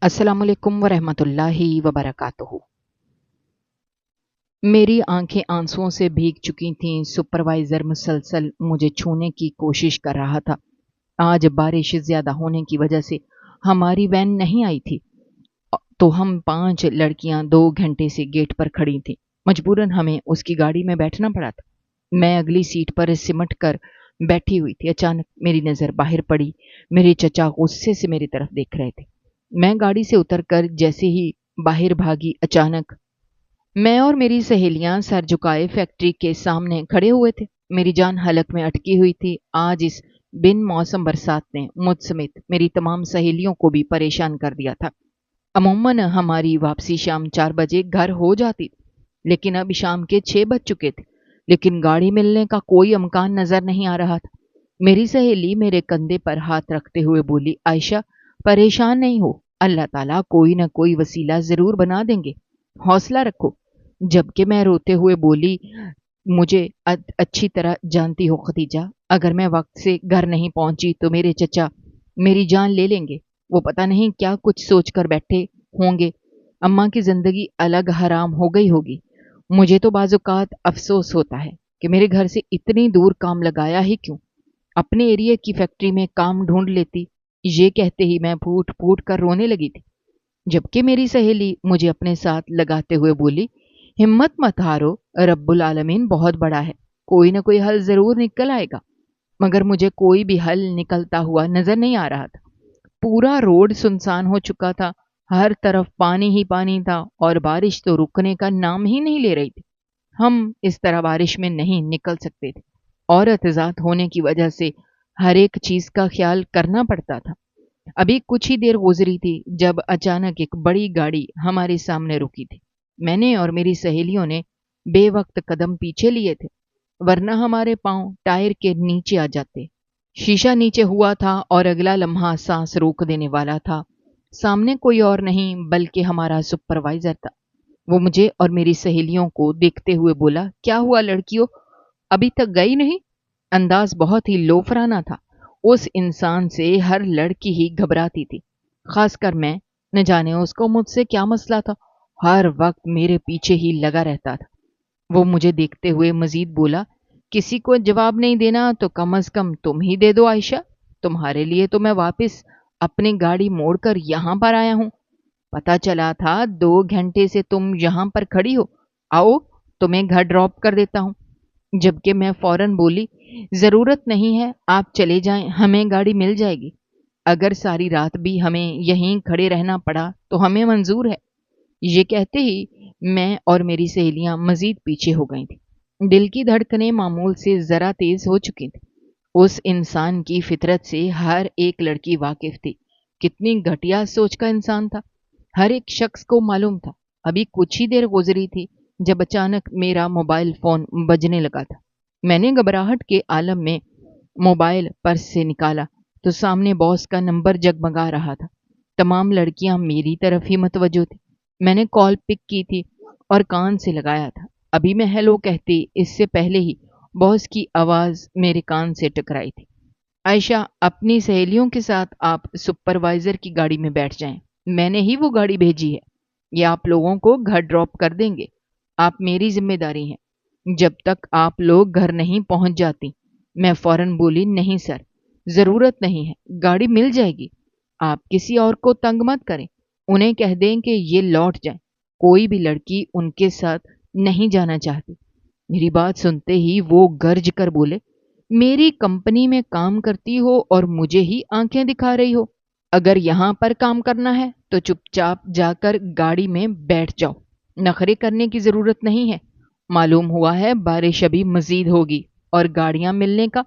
अस्सलाम वालेकुम वरहमतुल्लाहि वबरकातुहू। मेरी आंखें आंसुओं से भीग चुकी थीं। सुपरवाइज़र मुसलसल मुझे छूने की कोशिश कर रहा था। आज बारिश ज़्यादा होने की वजह से हमारी वैन नहीं आई थी, तो हम 5 लड़कियां 2 घंटे से गेट पर खड़ी थीं। मजबूरन हमें उसकी गाड़ी में बैठना पड़ा था। मैं अगली सीट पर सिमट कर बैठी हुई थी। अचानक मेरी नज़र बाहर पड़ी। मेरे चचा गुस्से से मेरी तरफ देख रहे थे। मैं गाड़ी से उतरकर जैसे ही बाहर भागी, अचानक मैं और मेरी सहेलियां सर झुकाए फैक्ट्री के सामने खड़े हुए थे। मेरी जान हलक में अटकी हुई थी। आज इस बिन मौसम बरसात ने मुझ समेत मेरी तमाम सहेलियों को भी परेशान कर दिया था। अमूमन हमारी वापसी शाम 4 बजे घर हो जाती, लेकिन अब शाम के 6 बज चुके थे। लेकिन गाड़ी मिलने का कोई इम्कान नजर नहीं आ रहा था। मेरी सहेली मेरे कंधे पर हाथ रखते हुए बोली, आयशा, परेशान नहीं हो, अल्लाह ताला कोई न कोई वसीला जरूर बना देंगे, हौसला रखो। जबकि मैं रोते हुए बोली, मुझे अच्छी तरह जानती हो खदीजा, अगर मैं वक्त से घर नहीं पहुंची तो मेरे चचा मेरी जान ले लेंगे। वो पता नहीं क्या कुछ सोच कर बैठे होंगे। अम्मा की जिंदगी अलग हराम हो गई होगी। मुझे तो बाजुकात अफसोस होता है कि मेरे घर से इतनी दूर काम लगाया ही क्यों। अपने एरिया की फैक्ट्री में काम ढूंढ लेती। ये कहते ही मैं फूट फूट कर रोने लगी थी। जबकि मेरी सहेली मुझे अपने साथ लगाते हुए बोली, हिम्मत मत हारो, रब्बुल आलमीन बहुत बड़ा है, कोई ना कोई हल जरूर निकल आएगा। मगर मुझे कोई भी हल निकलता हुआ नजर नहीं आ रहा था। पूरा रोड सुनसान हो चुका था। हर तरफ पानी ही पानी था और बारिश तो रुकने का नाम ही नहीं ले रही थी। हम इस तरह बारिश में नहीं निकल सकते थे। औरत जात होने की वजह से हर एक चीज का ख्याल करना पड़ता था। अभी कुछ ही देर गुजरी थी जब अचानक एक बड़ी गाड़ी हमारे सामने रुकी थी। मैंने और मेरी सहेलियों ने बेवक्त कदम पीछे लिए थे, वरना हमारे पांव टायर के नीचे आ जाते। शीशा नीचे हुआ था और अगला लम्हा सांस रोक देने वाला था। सामने कोई और नहीं बल्कि हमारा सुपरवाइजर था। वो मुझे और मेरी सहेलियों को देखते हुए बोला, क्या हुआ लड़कियों, अभी तक गई नहीं? अंदाज बहुत ही लोफराना था। उस इंसान से हर लड़की ही घबराती थी, खासकर मैं। न जाने उसको मुझसे क्या मसला था, हर वक्त मेरे पीछे ही लगा रहता था। वो मुझे देखते हुए मजीद बोला, किसी को जवाब नहीं देना तो कम अज कम तुम ही दे दो आयशा। तुम्हारे लिए तो मैं वापस अपनी गाड़ी मोड़कर यहां पर आया हूं। पता चला था 2 घंटे से तुम यहां पर खड़ी हो। आओ, तुम्हें घर ड्रॉप कर देता हूं। जबकि मैं फौरन बोली, जरूरत नहीं है, आप चले जाएं, हमें गाड़ी मिल जाएगी। अगर सारी रात भी हमें यहीं खड़े रहना पड़ा तो हमें मंजूर है। ये कहते ही मैं और मेरी सहेलियां मजीद पीछे हो गई थी। दिल की धड़कनें मामूल से जरा तेज हो चुकी थी। उस इंसान की फितरत से हर एक लड़की वाकिफ थी। कितनी घटिया सोच का इंसान था, हर एक शख्स को मालूम था। अभी कुछ ही देर गुजरी थी जब अचानक मेरा मोबाइल फोन बजने लगा था। मैंने घबराहट के आलम में मोबाइल पर्स से निकाला तो सामने बॉस का नंबर जगमगा रहा था। तमाम लड़कियां मेरी तरफ ही मतवजो थी। मैंने कॉल पिक की थी और कान से लगाया था। अभी मैं हेलो कहती, इससे पहले ही बॉस की आवाज मेरे कान से टकराई थी। आयशा, अपनी सहेलियों के साथ आप सुपरवाइजर की गाड़ी में बैठ जाएं। मैंने ही वो गाड़ी भेजी है। ये आप लोगों को घर ड्रॉप कर देंगे। आप मेरी जिम्मेदारी हैं जब तक आप लोग घर नहीं पहुंच जाती। मैं फौरन बोली, नहीं सर, जरूरत नहीं है, गाड़ी मिल जाएगी। आप किसी और को तंग मत करें, उन्हें कह दें कि ये लौट जाएं। कोई भी लड़की उनके साथ नहीं जाना चाहती। मेरी बात सुनते ही वो गरज कर बोले, मेरी कंपनी में काम करती हो और मुझे ही आंखें दिखा रही हो। अगर यहां पर काम करना है तो चुपचाप जाकर गाड़ी में बैठ जाओ। नखरे करने की जरूरत नहीं है। मालूम हुआ है बारिश अभी मजीद होगी और गाड़ियां मिलने का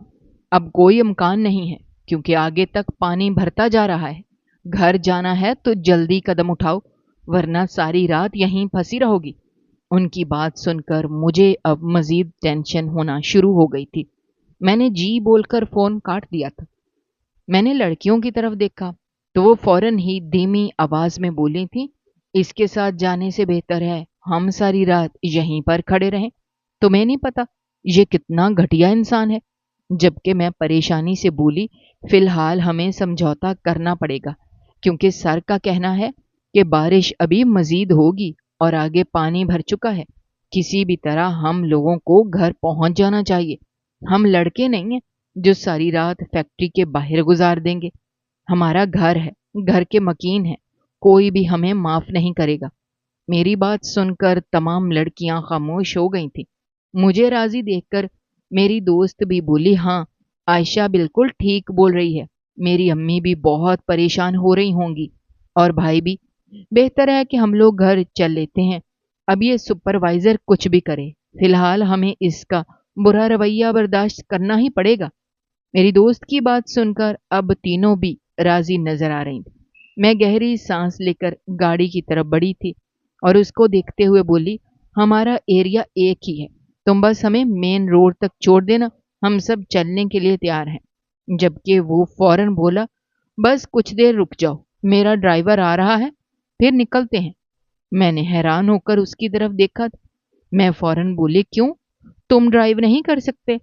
अब कोई इम्कान नहीं है, क्योंकि आगे तक पानी भरता जा रहा है। घर जाना है तो जल्दी कदम उठाओ, वरना सारी रात यहीं फंसी रहोगी। उनकी बात सुनकर मुझे अब मजीद टेंशन होना शुरू हो गई थी। मैंने जी बोलकर फोन काट दिया था। मैंने लड़कियों की तरफ देखा तो वो फौरन ही धीमी आवाज में बोली थी, इसके साथ जाने से बेहतर है हम सारी रात यहीं पर खड़े रहें। तुम्हें नहीं पता ये कितना घटिया इंसान है। जबकि मैं परेशानी से बोली, फिलहाल हमें समझौता करना पड़ेगा, क्योंकि सर का कहना है کہ بارش ابھی مزید ہوگی اور آگے پانی بھر چکا ہے۔ کسی بھی طرح ہم لوگوں کو گھر پہنچ جانا چاہیے۔ ہم لڑکے نہیں ہیں جو ساری رات فیکٹری کے باہر گزار دیں گے۔ ہمارا گھر ہے، گھر کے مکین ہے، کوئی بھی ہمیں معاف نہیں کرے گا۔ میری بات سن کر تمام لڑکیاں خاموش ہو گئی تھیں۔ مجھے راضی دیکھ کر میری دوست بھی بولی، ہاں عائشہ بالکل ٹھیک بول رہی ہے، میری امی بھی بہت پریشان ہو رہی ہوں گی، اور بھائی بھی۔ بہتر ہے کہ ہم لوگ گھر چل لیتے ہیں، اب یہ سپروائزر کچھ بھی کرے، فی الحال ہمیں اس کا برا رویہ برداشت کرنا ہی پڑے گا۔ میری دوست کی بات سن کر اب تینوں بھی راضی نظر آ رہی تھیں۔ میں گہری سانس لے کر گاڑی کی طرف بڑھی تھی اور اس کو دیکھتے ہوئے بولی، ہمارا ایریا ایک ہی ہے، تم بس ہمیں مین روڈ تک چھوڑ دینا، ہم سب چلنے کے لیے تیار ہیں۔ جبکہ وہ فوراً بولا، بس کچھ دیر رک جاؤ، میرا ڈرائیور آ رہا ہے، پھر نکلتے ہیں۔ میں نے حیران ہو کر اس کی طرف دیکھا تھا۔ میں فوراً بولی، کیوں؟ تم ڈرائیو نہیں کر سکتے؟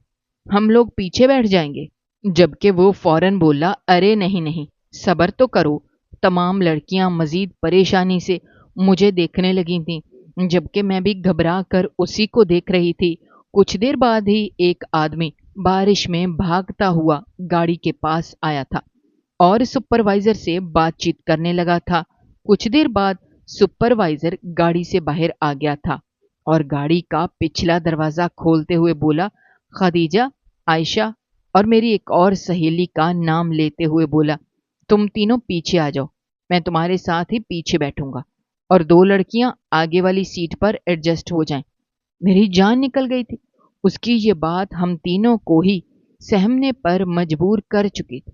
ہم لوگ پیچھے بیٹھ جائیں گے۔ جبکہ وہ فوراً بولا، ارے نہیں نہیں، صبر تو کرو۔ تمام لڑکیاں مزید پریشانی سے مجھے دیکھنے لگی تھیں، جبکہ میں بھی گھبرا کر اسی کو دیکھ رہی تھی۔ کچھ دیر بعد ہی ایک آدمی بارش میں بھاگتا ہوا گاڑی کے پاس آیا تھا اور سپروائزر سے بات چیت کرنے لگا تھا۔ کچھ دیر بعد سپروائزر گاڑی سے باہر آ گیا تھا اور گاڑی کا پچھلا دروازہ کھولتے ہوئے بولا، خدیجہ، عائشہ اور میری ایک اور سہیلی کا نام لیتے ہوئے بولا، تم تینوں پیچھے آ جاؤ، میں تمہارے ساتھ ہی پیچھے بیٹھوں گا، اور دو لڑکیاں آگے والی سیٹ پر ایڈجسٹ ہو جائیں۔ میری جان نکل گئی تھی۔ اس کی یہ بات ہم تینوں کو ہی سہمنے پر مجبور کر چکی تھی۔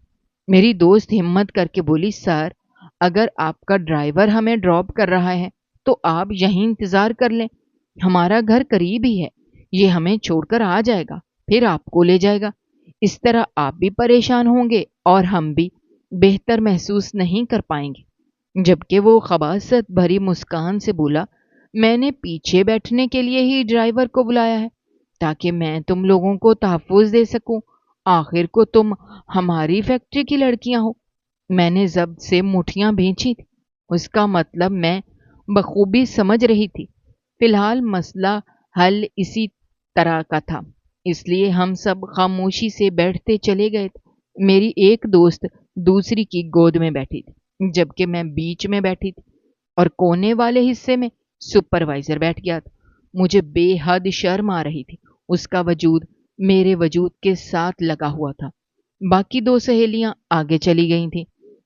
میری دوست ہمت کر کے بولی، سر، اگر آپ کا ڈرائیور ہمیں ڈراپ کر رہا ہے تو آپ یہیں انتظار کر لیں، ہمارا گھر قریب ہی ہے، یہ ہمیں چھوڑ کر آ جائے گا، پھر آپ کو لے جائے گا۔ اس طرح آپ بھی پریشان ہوں گے اور ہم بھی بہتر محسوس نہیں کر پائیں گے۔ جبکہ وہ خباثت بھری مسکان سے بولا، میں نے پیچھے بیٹھنے کے لیے ہی ڈرائیور کو بلایا ہے تاکہ میں تم لوگوں کو تحفظ دے سکوں، آخر کو تم ہماری فیکٹری کی لڑکیاں ہو۔ میں نے ضبط سے مٹھیاں بھینچی تھی، اس کا مطلب میں بخوبی سمجھ رہی تھی۔ فی الحال مسئلہ حل اسی طرح کا تھا، اس لیے ہم سب خاموشی سے بیٹھتے چلے گئے تھے۔ میری ایک دوست دوسری کی گود میں بیٹھی تھی، جبکہ میں بیچ میں بیٹھی تھی اور کونے والے حصے میں سپروائزر بیٹھ گیا تھا۔ مجھے بے حد شرم آ رہی تھی، اس کا وجود میرے وجود کے ساتھ لگا ہوا تھا۔ باقی دو سہیلیاں آگے چلی گئی تھیں،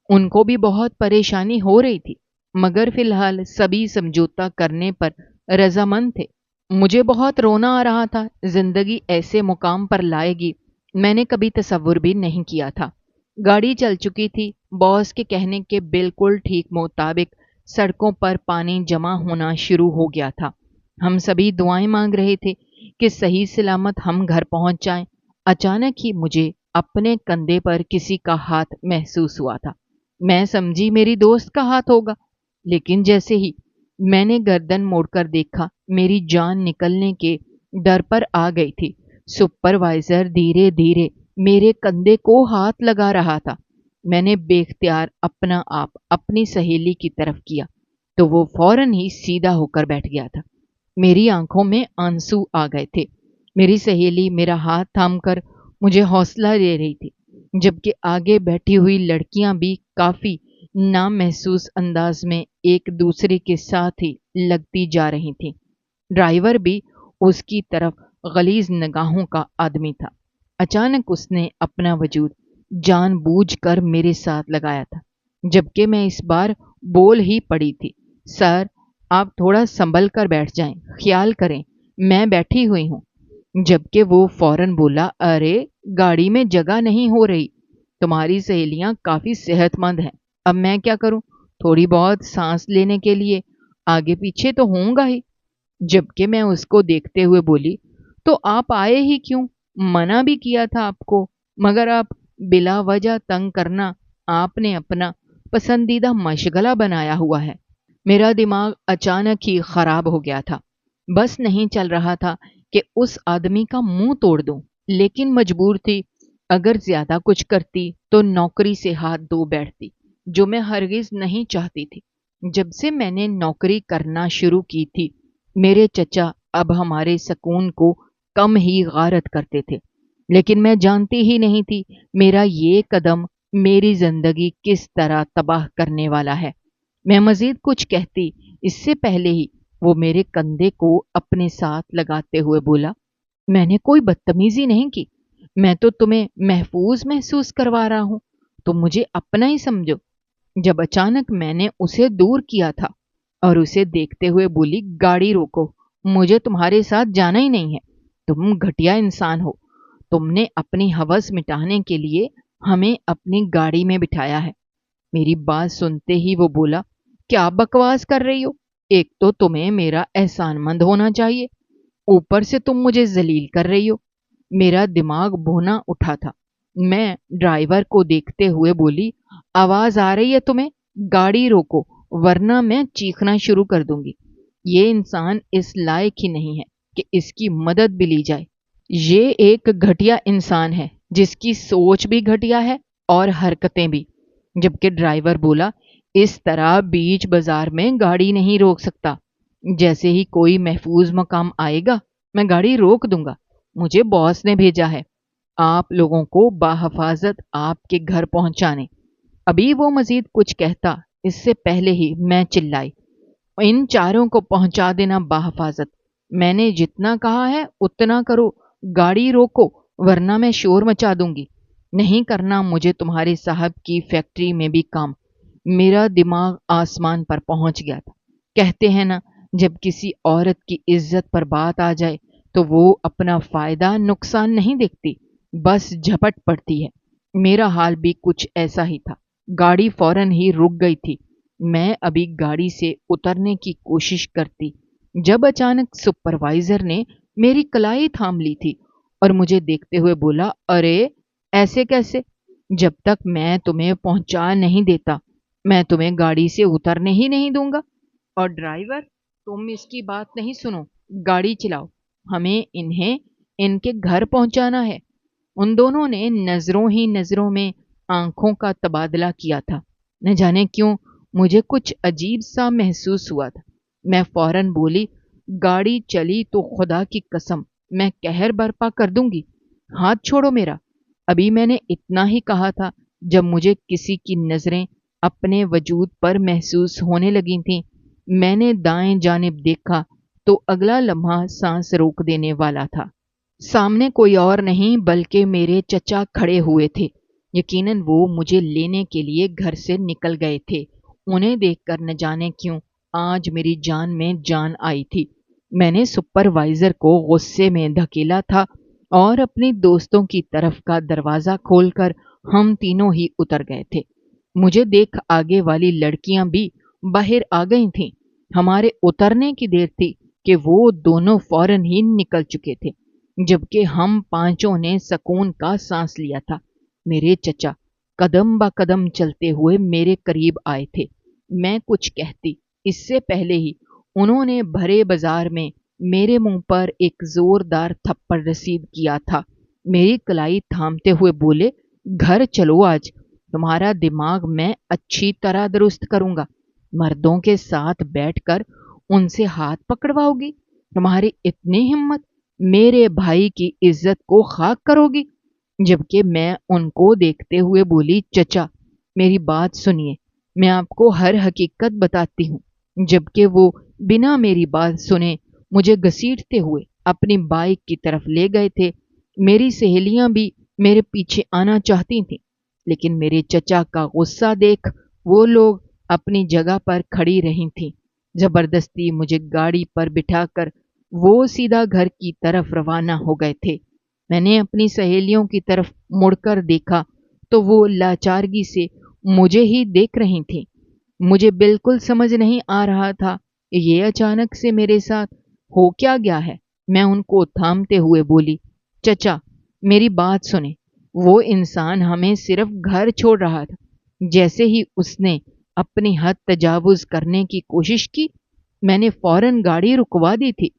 ان کو بھی بہت پریشانی ہو رہی تھی، مگر فی الحال سبھی سمجھوتا کرنے پر رضامند تھے۔ مجھے بہت رونا آ رہا تھا، زندگی ایسے مقام پر لائے گی میں نے کبھی تصور بھی نہیں کیا تھا۔ گاڑی چل چکی تھی، باس کے کہنے کے بالکل ٹھیک مطابق سڑکوں پر پانی جمع ہونا شروع ہو گیا تھا۔ ہم سبھی دعائیں مانگ رہے تھے کہ صحیح سلامت ہم گھر پہنچ جائیں۔ اچانک ہی مجھے اپنے کندھے پر کسی کا ہاتھ محسوس ہوا تھا۔ میں سمجھی میری دوست کا ہاتھ ہوگا، لیکن جیسے ہی میں نے گردن موڑ کر دیکھا، میری جان نکلنے کے ڈر پر آ گئی تھی۔ سپروائزر دھیرے دھیرے میرے کندھے کو ہاتھ لگا رہا تھا۔ میں نے بے اختیار اپنا آپ اپنی سہیلی کی طرف کیا تو وہ فوراً ہی سیدھا ہو کر بیٹھ گیا تھا۔ میری آنکھوں میں آنسو آ گئے تھے۔ میری سہیلی میرا ہاتھ تھام کر مجھے حوصلہ دے رہی تھی، جبکہ آگے بیٹھی ہوئی لڑکیاں بھی کافی نامحسوس انداز میں ایک دوسرے کے ساتھ ہی لگتی جا رہی تھیں۔ ڈرائیور بھی اس کی طرف غلیظ نگاہوں کا آدمی تھا۔ اچانک اس نے اپنا وجود جان بوجھ کر میرے ساتھ لگایا تھا، جبکہ میں اس بار بول ہی پڑی تھی، سر، آپ تھوڑا سنبھل کر بیٹھ جائیں، خیال کریں، میں بیٹھی ہوئی ہوں۔ جبکہ وہ فوراً بولا، ارے گاڑی میں جگہ نہیں ہو رہی، تمہاری سہیلیاں کافی صحت مند ہیں، اب میں کیا کروں، تھوڑی بہت سانس لینے کے لیے آگے پیچھے تو ہوں گا ہی۔ جبکہ میں اس کو دیکھتے ہوئے بولی، تو آپ آئے ہی کیوں؟ منع بھی کیا تھا آپ کو، مگر آپ بلا وجہ تنگ کرنا آپ نے اپنا پسندیدہ مشغلہ بنایا ہوا ہے۔ میرا دماغ اچانک ہی خراب ہو گیا تھا، بس نہیں چل رہا تھا کہ اس آدمی کا منہ توڑ دوں، لیکن مجبور تھی۔ اگر زیادہ کچھ کرتی تو نوکری سے ہاتھ دھو بیٹھتی، جو میں ہرگز نہیں چاہتی تھی۔ जब से मैंने नौकरी करना शुरू की थी, मेरे चचा अब हमारे सुकून को कम ही गारत करते थे, लेकिन मैं जानती ही नहीं थी मेरा ये कदम मेरी जिंदगी किस तरह तबाह करने वाला है। मैं मजीद कुछ कहती इससे पहले ही वो मेरे कंधे को अपने साथ लगाते हुए बोला, मैंने कोई बदतमीजी नहीं की, मैं तो तुम्हें महफूज महसूस करवा रहा हूं, तुम मुझे अपना ही समझो। जब अचानक मैंने उसे दूर किया था और उसे देखते हुए बोली, गाड़ी रोको, मुझे तुम्हारे साथ जाना ही नहीं है, तुम घटिया इंसान हो, तुमने अपनी हवस मिटाने के लिए हमें अपनी गाड़ी में बिठाया है। मेरी बात सुनते ही वो बोला, क्या बकवास कर रही हो, एक तो तुम्हें मेरा एहसानमंद होना चाहिए, ऊपर से तुम मुझे जलील कर रही हो। मेरा दिमाग भौना उठा था। मैं ड्राइवर को देखते हुए बोली, आवाज आ रही है तुम्हें, गाड़ी रोको वरना मैं चीखना शुरू कर दूंगी। ये इंसान इस लायक ही नहीं है कि इसकी मदद भी ली जाए। ये एक घटिया इंसान है जिसकी सोच भी घटिया है और हरकतें भी। जबकि ड्राइवर बोला, इस तरह बीच बाजार में गाड़ी नहीं रोक सकता, जैसे ही कोई महफूज मकाम आएगा मैं गाड़ी रोक दूंगा, मुझे बॉस ने भेजा है आप लोगों को बाहफाजत आपके घर पहुंचाने। अभी वो मजीद कुछ कहता इससे पहले ही मैं चिल्लाई, इन चारों को पहुंचा देना बाहफाजत, मैंने जितना कहा है उतना करो, गाड़ी रोको वरना मैं शोर मचा दूंगी, नहीं करना मुझे तुम्हारे साहब की फैक्ट्री में भी काम। मेरा दिमाग आसमान पर पहुंच गया था। कहते हैं ना, जब किसी औरत की इज्जत पर बात आ जाए तो वो अपना फायदा नुकसान नहीं देखती, बस झपट पड़ती है। मेरा हाल भी कुछ ऐसा ही था। गाड़ी फौरन ही रुक गई थी। मैं अभी गाड़ी से उतरने की कोशिश करती जब अचानक सुपरवाइजर ने मेरी कलाई थाम ली थी और मुझे देखते हुए बोला, अरे ऐसे कैसे, जब तक मैं तुम्हें पहुंचा नहीं देता मैं तुम्हें गाड़ी से उतरने ही नहीं दूंगा। और ड्राइवर, तुम इसकी बात नहीं सुनो, गाड़ी चलाओ, हमें इन्हें इनके घर पहुंचाना है। उन दोनों ने नजरों ही नजरों में आंखों का तबादला किया था। न जाने क्यों मुझे कुछ अजीब सा महसूस हुआ था। मैं फौरन बोली, गाड़ी चली तो खुदा की कसम मैं कहर बर्पा कर दूंगी, हाथ छोड़ो मेरा। अभी मैंने इतना ही कहा था जब मुझे किसी की नजरें अपने वजूद पर महसूस होने लगी थीं। मैंने दाएं जानिब देखा तो अगला लम्हा सांस रोक देने वाला था। सामने कोई और नहीं बल्कि मेरे चचा खड़े हुए थे। यकीनन वो मुझे लेने के लिए घर से निकल गए थे। उन्हें देखकर न जाने क्यों आज मेरी जान में जान आई थी। मैंने सुपरवाइजर को गुस्से में धकेला था और अपने दोस्तों की तरफ का दरवाजा खोलकर हम तीनों ही उतर गए थे। मुझे देख आगे वाली लड़कियां भी बाहर आ गई थीं। हमारे उतरने की देर थी कि वो दोनों फौरन ही निकल चुके थे, जबकि हम पांचों ने सुकून का सांस लिया था। मेरे चचा कदम ब कदम चलते हुए मेरे करीब आए थे। मैं कुछ कहती इससे पहले ही उन्होंने भरे बाजार में मेरे मुंह पर एक जोरदार थप्पड़ रसीद किया था। मेरी कलाई थामते हुए बोले, घर चलो, आज तुम्हारा दिमाग मैं अच्छी तरह दुरुस्त करूंगा। मर्दों के साथ बैठकर उनसे हाथ पकड़वाओगी, तुम्हारी इतनी हिम्मत, मेरे भाई की इज्जत को खाक करोगी। जबकि मैं उनको देखते हुए बोली, चचा मेरी बात सुनिए, मैं आपको हर हकीकत बताती हूँ। जबकि वो बिना मेरी बात सुने मुझे घसीटते हुए अपनी बाइक की तरफ ले गए थे। मेरी सहेलियां भी मेरे पीछे आना चाहती थीं, लेकिन मेरे चचा का गुस्सा देख वो लोग अपनी जगह पर खड़ी रही थीं। जबरदस्ती मुझे गाड़ी पर बिठाकर वो सीधा घर की तरफ रवाना हो गए थे। मैंने अपनी सहेलियों की तरफ मुड़कर देखा तो वो लाचारगी से मुझे ही देख रही थीं। मुझे बिल्कुल समझ नहीं आ रहा था ये अचानक से मेरे साथ हो क्या गया है। मैं उनको थामते हुए बोली, चचा मेरी बात सुने, वो इंसान हमें सिर्फ घर छोड़ रहा था। जैसे ही उसने अपनी हद तजावुज करने की कोशिश की, मैंने फौरन गाड़ी रुकवा दी थी।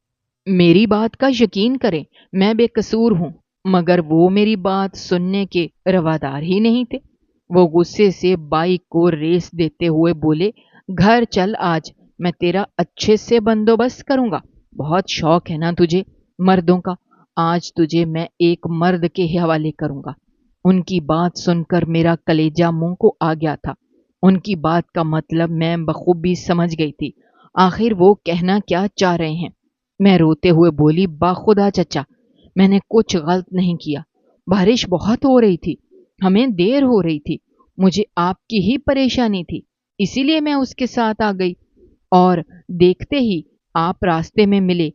मेरी बात का यकीन करें, मैं बेकसूर हूं, मगर वो मेरी बात सुनने के रवादार ही नहीं थे। वो गुस्से से बाइक को रेस देते हुए बोले, घर चल आज, मैं तेरा अच्छे से बंदोबस्त करूंगा। बहुत शौक है ना तुझे मर्दों का, आज तुझे मैं एक मर्द के हवाले करूंगा। उनकी बात सुनकर मेरा कलेजा मुंह को आ गया था। उनकी बात का मतलब मैं बखूबी समझ गई थी। आखिर वो कहना क्या चाह रहे हैं। मैं रोते हुए बोली, बाखुदा चचा, मैंने कुछ गलत नहीं किया। बारिश बहुत हो रही थी, हमें देर हो रही थी, मुझे आपकी ही परेशानी थी, इसीलिए मैं उसके साथ आ गई। और देखते ही आप रास्ते में मिले,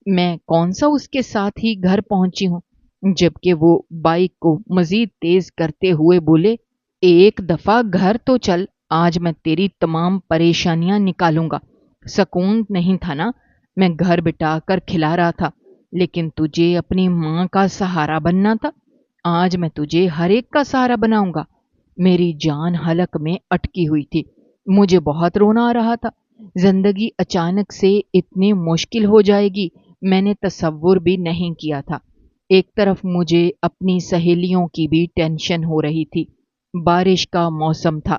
मैं कौन सा उसके साथ ही घर पहुंची हूं। जबकि वो बाइक को मजीद तेज करते हुए बोले, एक दफा घर तो चल, आज मैं तेरी तमाम परेशानियां निकालूंगा। सकून नहीं था ना, मैं घर बिठा कर खिला रहा था, लेकिन तुझे अपनी माँ का सहारा बनना था। आज मैं तुझे हर एक का सहारा बनाऊंगा। मेरी जान हलक में अटकी हुई थी, मुझे बहुत रोना आ रहा था। जिंदगी अचानक से इतनी मुश्किल हो जाएगी मैंने तसव्वुर भी नहीं किया था। एक तरफ मुझे अपनी सहेलियों की भी टेंशन हो रही थी। बारिश का मौसम था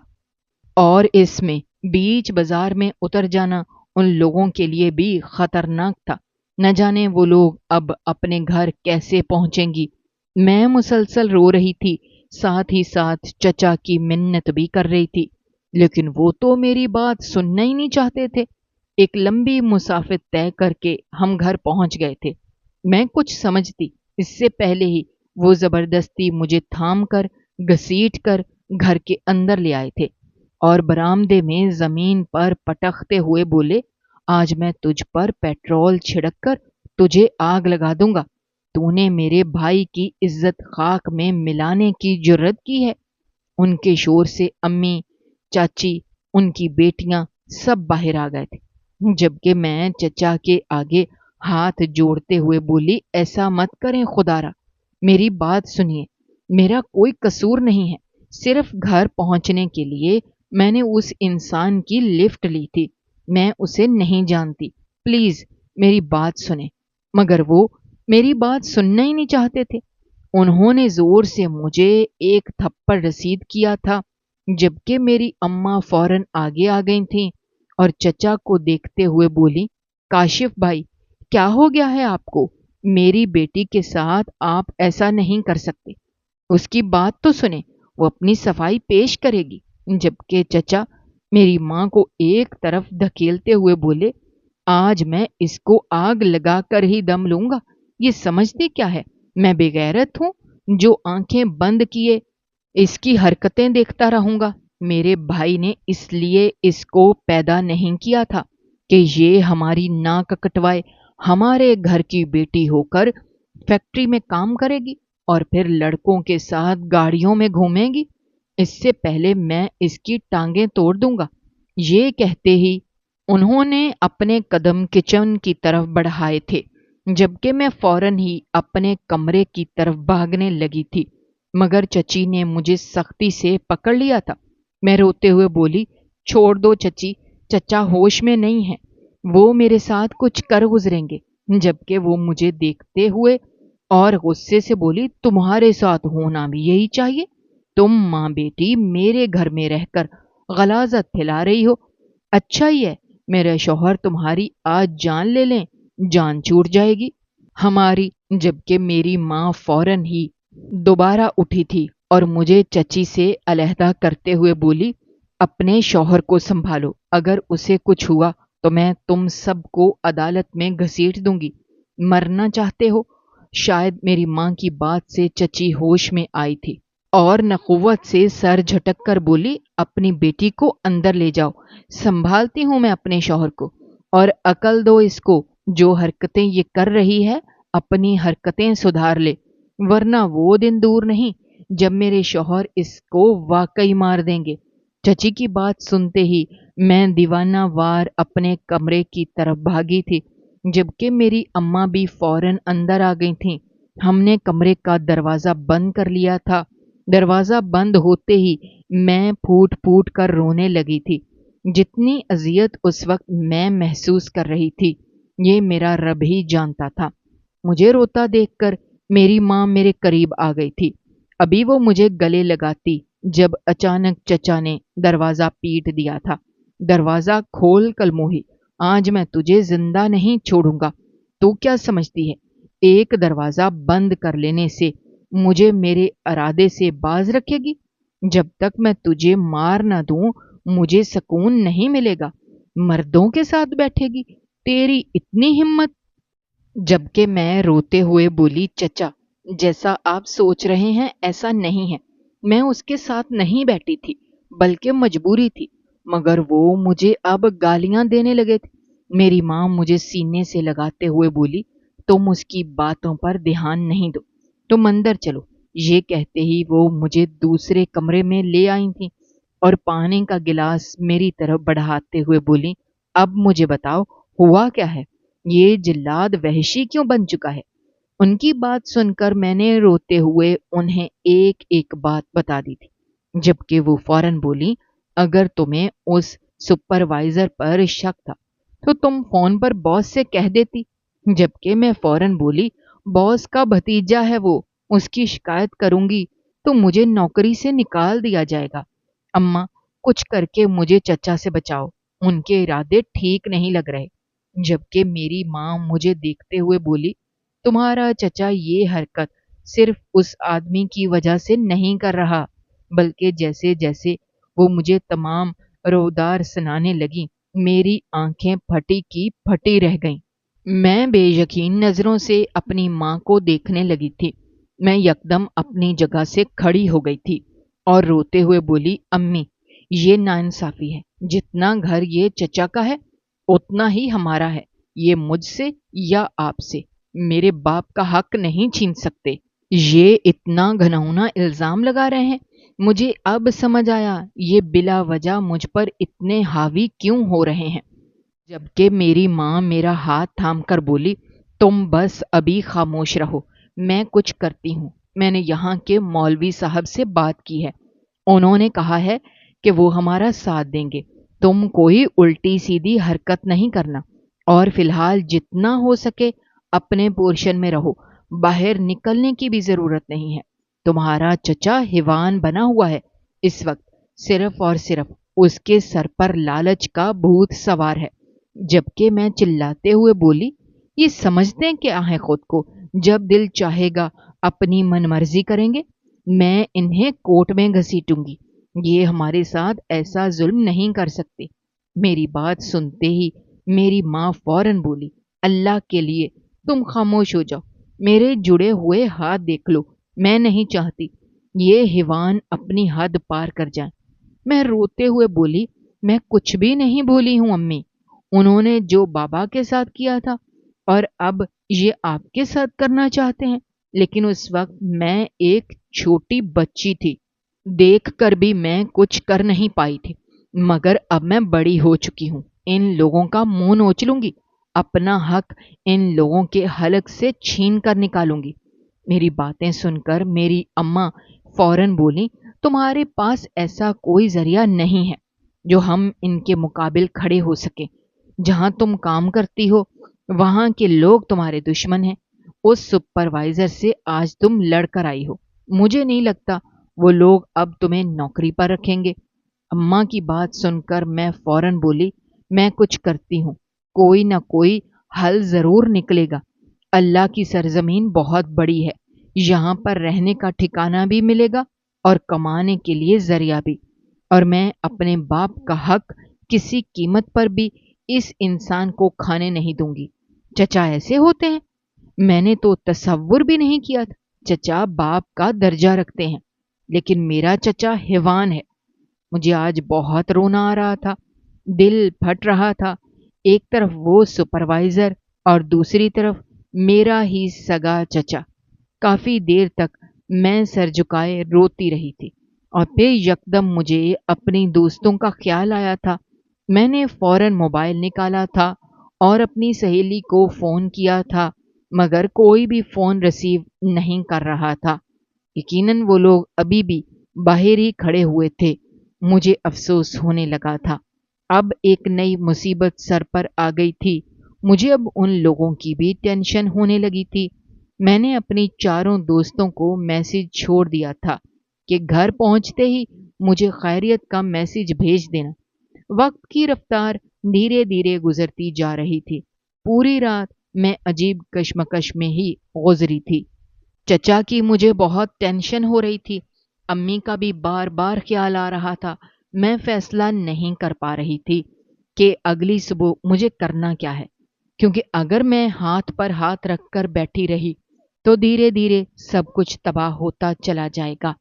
और इसमें बीच बाजार में उतर जाना उन लोगों के लिए भी खतरनाक था। न जाने वो लोग अब अपने घर कैसे पहुंचेंगी। मैं मुसलसल रो रही थी, साथ ही साथ चचा की मिन्नत भी कर रही थी, लेकिन वो तो मेरी बात सुनना ही नहीं चाहते थे। एक लंबी मुसाफिर तय करके हम घर पहुंच गए थे। मैं कुछ समझती इससे पहले ही वो जबरदस्ती मुझे थाम कर घसीट कर घर के अंदर ले आए थे और बरामदे में जमीन पर पटकते हुए बोले, आज मैं तुझ पर पेट्रोल छिड़क कर तुझे आग लगा दूंगा। तूने मेरे भाई की इज्जत खाक में मिलाने की जुर्रत की है। उनके शोर से अम्मी, चाची, उनकी बेटियां सब बाहर आ गए थे, जबकि मैं चचा के आगे हाथ जोड़ते हुए बोली, ऐसा मत करें खुदारा, मेरी बात सुनिए, मेरा कोई कसूर नहीं है। सिर्फ घर पहुंचने के लिए मैंने उस इंसान की लिफ्ट ली थी, मैं उसे नहीं जानती, प्लीज मेरी बात सुने। मगर वो मेरी बात सुनना ही नहीं चाहते थे। उन्होंने जोर से मुझे एक थप्पड़ रसीद किया था, जबकि मेरी अम्मा फौरन आगे आ गई थीं और चचा को देखते हुए बोली, काशिफ भाई, क्या हो गया है आपको? मेरी बेटी के साथ आप ऐसा नहीं कर सकते। उसकी बात तो सुने, वो अपनी सफाई पेश करेगी। जबकि चचा मेरी माँ को एक तरफ धकेलते हुए बोले, आज मैं इसको आग लगा कर ही दम लूंगा। ये समझती क्या है, मैं बेगैरत हूं जो आंखें बंद किए इसकी हरकतें देखता रहूंगा। मेरे भाई ने इसलिए इसको पैदा नहीं किया था कि ये हमारी नाक कटवाए, हमारे घर की बेटी होकर फैक्ट्री में काम करेगी और फिर लड़कों के साथ गाड़ियों में घूमेगी। इससे पहले मैं इसकी टांगें तोड़ दूंगा। ये कहते ही उन्होंने अपने कदम किचन की तरफ बढ़ाए थे, जबकि मैं फौरन ही अपने कमरे की तरफ भागने लगी थी। मगर चची ने मुझे सख्ती से पकड़ लिया था। मैं रोते हुए बोली, छोड़ दो चची, चचा होश में नहीं है, वो मेरे साथ कुछ कर गुजरेंगे। जबकि वो मुझे देखते हुए और गुस्से से बोली, तुम्हारे साथ होना भी यही चाहिए। तुम माँ बेटी मेरे घर में रहकर गलाजत फैला रही हो। अच्छा ही है मेरे शौहर तुम्हारी आज जान ले लें, जान छूट जाएगी हमारी। जबकि मेरी माँ फौरन ही दोबारा उठी थी और मुझे चची से अलहदा करते हुए बोली, अपने शौहर को संभालो, अगर उसे कुछ हुआ तो मैं तुम सबको अदालत में घसीट दूंगी। मरना चाहते हो? शायद मेरी माँ की बात से चची होश में आई थी और नकुवत से सर झटक कर बोली, अपनी बेटी को अंदर ले जाओ, संभालती हूं मैं अपने शौहर को। और अकल दो इसको, जो हरकतें ये कर रही है अपनी हरकतें सुधार ले, वरना वो दिन दूर नहीं जब मेरे शौहर इसको वाकई मार देंगे। चची की बात सुनते ही मैं दीवाना वार अपने कमरे की तरफ भागी थी, जबकि मेरी अम्मा भी फौरन अंदर आ गई थीं। हमने कमरे का दरवाज़ा बंद कर लिया था। दरवाज़ा बंद होते ही मैं फूट फूट कर रोने लगी थी। जितनी अजियत उस वक्त मैं महसूस कर रही थी, ये मेरा रब ही जानता था। मुझे रोता देखकर मेरी माँ मेरे करीब आ गई थी। अभी वो मुझे गले लगाती जब अचानक चचा ने दरवाज़ा पीट दिया था। दरवाजा खोल कलमोही, आज मैं तुझे जिंदा नहीं छोड़ूंगा। तू क्या समझती है, एक दरवाजा बंद कर लेने से मुझे मेरे इरादे से बाज रखेगी? जब तक मैं तुझे मार न दूं मुझे सुकून नहीं मिलेगा। मर्दों के साथ बैठेगी, तेरी इतनी हिम्मत। जबकि मैं रोते हुए बोली, चचा, जैसा आप सोच रहे हैं ऐसा नहीं है। मैं उसके साथ नहीं बैठी थी, बल्कि मजबूरी थी। मगर वो मुझे अब गालियां देने लगे थे। मेरी माँ मुझे सीने से लगाते हुए बोली, तुम उसकी बातों पर ध्यान नहीं दो, तुम अंदर चलो। ये कहते ही वो मुझे दूसरे कमरे में ले आई थी और पानी का गिलास मेरी तरफ बढ़ाते हुए बोली, अब मुझे बताओ, हुआ क्या है? ये जिल्लाद वहशी क्यों बन चुका है? उनकी बात सुनकर मैंने रोते हुए उन्हें एक एक बात बता दी थी, जबकि वो फौरन बोली, अगर तुम्हें उस सुपरवाइजर पर शक था तो तुम फोन पर बॉस से कह देती। जबकि मैं फौरन बोली, बॉस का भतीजा है वो, उसकी शिकायत करूंगी तो मुझे नौकरी से निकाल दिया जाएगा। अम्मा, कुछ करके मुझे चचा से बचाओ, उनके इरादे ठीक नहीं लग रहे। जबकि मेरी माँ मुझे देखते हुए बोली, तुम्हारा चचा ये हरकत सिर्फ उस आदमी की वजह से नहीं कर रहा, बल्कि जैसे जैसे वो मुझे तमाम रोदार सुनाने लगी, मेरी आंखें फटी की फटी रह गईं। मैं बेयकीन नजरों से अपनी माँ को देखने लगी थी। मैं यकदम अपनी जगह से खड़ी हो गई थी और रोते हुए बोली, अम्मी, ये नाइंसाफी है। जितना घर ये चचा का है उतना ही हमारा है। ये मुझसे या आपसे मेरे बाप का हक नहीं छीन सकते। ये इतना घनौना इल्जाम लगा रहे हैं। मुझे अब समझ आया ये बिला वजह मुझ पर इतने हावी क्यों हो रहे हैं। जबकि मेरी माँ मेरा हाथ थाम कर बोली, तुम बस अभी खामोश रहो, मैं कुछ करती हूँ। मैंने यहाँ के मौलवी साहब से बात की है, उन्होंने कहा है कि वो हमारा साथ देंगे। तुम कोई उल्टी सीधी हरकत नहीं करना और फिलहाल जितना हो सके अपने पोर्शन में रहो, बाहर निकलने की भी जरूरत नहीं है। तुम्हारा चचा हिवान बना हुआ है इस वक्त, सिर्फ और सिर्फ उसके सर पर लालच का भूत सवार है। जबकि मैं चिल्लाते हुए बोली, ये समझते क्या है खुद को, जब दिल चाहेगा अपनी मनमर्जी करेंगे। मैं इन्हें कोर्ट में घसीटूंगी, ये हमारे साथ ऐसा जुल्म नहीं कर सकते। मेरी बात सुनते ही मेरी माँ फौरन बोली, अल्लाह के लिए तुम खामोश हो जाओ, मेरे जुड़े हुए हाथ देख लो। मैं नहीं चाहती ये हिवान अपनी हद पार कर जाए। मैं रोते हुए बोली, मैं कुछ भी नहीं भूली हूं अम्मी। उन्होंने जो बाबा के साथ किया था और अब ये आपके साथ करना चाहते हैं। लेकिन उस वक्त मैं एक छोटी बच्ची थी, देख कर भी मैं कुछ कर नहीं पाई थी। मगर अब मैं बड़ी हो चुकी हूँ, इन लोगों का मुंह नोच लूंगी, अपना हक इन लोगों के हलक से छीन कर निकालूंगी। मेरी बातें सुनकर मेरी अम्मा फौरन बोली, तुम्हारे पास ऐसा कोई जरिया नहीं है जो हम इनके मुकाबिल खड़े हो सके। जहां तुम काम करती हो वहां के लोग तुम्हारे दुश्मन हैं। उस सुपरवाइजर से आज तुम लड़कर आई हो, मुझे नहीं लगता वो लोग अब तुम्हें नौकरी पर रखेंगे। अम्मा की बात सुनकर मैं फौरन बोली, मैं कुछ करती हूँ, कोई ना कोई हल जरूर निकलेगा। अल्लाह की सरजमीन बहुत बड़ी है, यहाँ पर रहने का ठिकाना भी मिलेगा और कमाने के लिए जरिया भी। और मैं अपने बाप का हक किसी कीमत पर भी इस इंसान को खाने नहीं दूंगी। चचा ऐसे होते हैं? मैंने तो तसव्वुर भी नहीं किया था चचा बाप का दर्जा रखते हैं। लेकिन मेरा चचा हिवान है। मुझे आज बहुत रोना आ रहा था, दिल फट रहा था। एक तरफ वो सुपरवाइजर और दूसरी तरफ मेरा ही सगा चचा। काफी देर तक मैं सर झुकाए रोती रही थी और फिर यकदम मुझे अपनी दोस्तों का ख्याल आया था। मैंने फौरन मोबाइल निकाला था और अपनी सहेली को फोन किया था, मगर कोई भी फोन रिसीव नहीं कर रहा था। यकीनन वो लोग अभी भी बाहर ही खड़े हुए थे। मुझे अफसोस होने लगा था, अब एक नई मुसीबत सर पर आ गई थी। मुझे अब उन लोगों की भी टेंशन होने लगी थी। मैंने अपनी चारों दोस्तों को मैसेज छोड़ दिया था कि घर पहुंचते ही मुझे खैरियत का मैसेज भेज देना। वक्त की रफ्तार धीरे धीरे गुजरती जा रही थी। पूरी रात मैं अजीब कश्मकश में ही गुजरी थी। चचा की मुझे बहुत टेंशन हो रही थी, अम्मी का भी बार बार ख्याल आ रहा था। मैं फैसला नहीं कर पा रही थी कि अगली सुबह मुझे करना क्या है, क्योंकि अगर मैं हाथ पर हाथ रखकर बैठी रही तो धीरे धीरे सब कुछ तबाह होता चला जाएगा।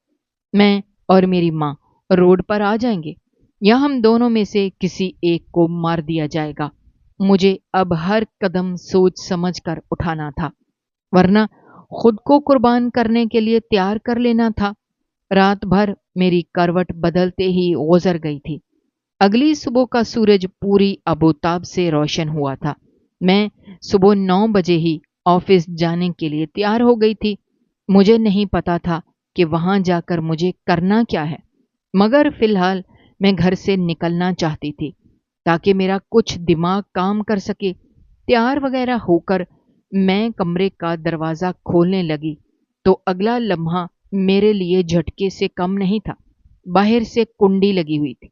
मैं और मेरी माँ रोड पर आ जाएंगे, या हम दोनों में से किसी एक को मार दिया जाएगा। मुझे अब हर कदम सोच समझ कर उठाना था, वरना खुद को कुर्बान करने के लिए तैयार कर लेना था। रात भर मेरी करवट बदलते ही गुजर गई थी। अगली सुबह का सूरज पूरी अबोताब से रोशन हुआ था। मैं सुबह 9 बजे ही ऑफिस जाने के लिए तैयार हो गई थी। मुझे नहीं पता था कि वहां जाकर मुझे करना क्या है, मगर फिलहाल मैं घर से निकलना चाहती थी ताकि मेरा कुछ दिमाग काम कर सके। तैयार वगैरह होकर मैं कमरे का दरवाज़ा खोलने लगी तो अगला लम्हा मेरे लिए झटके से कम नहीं था। बाहर से कुंडी लगी हुई थी।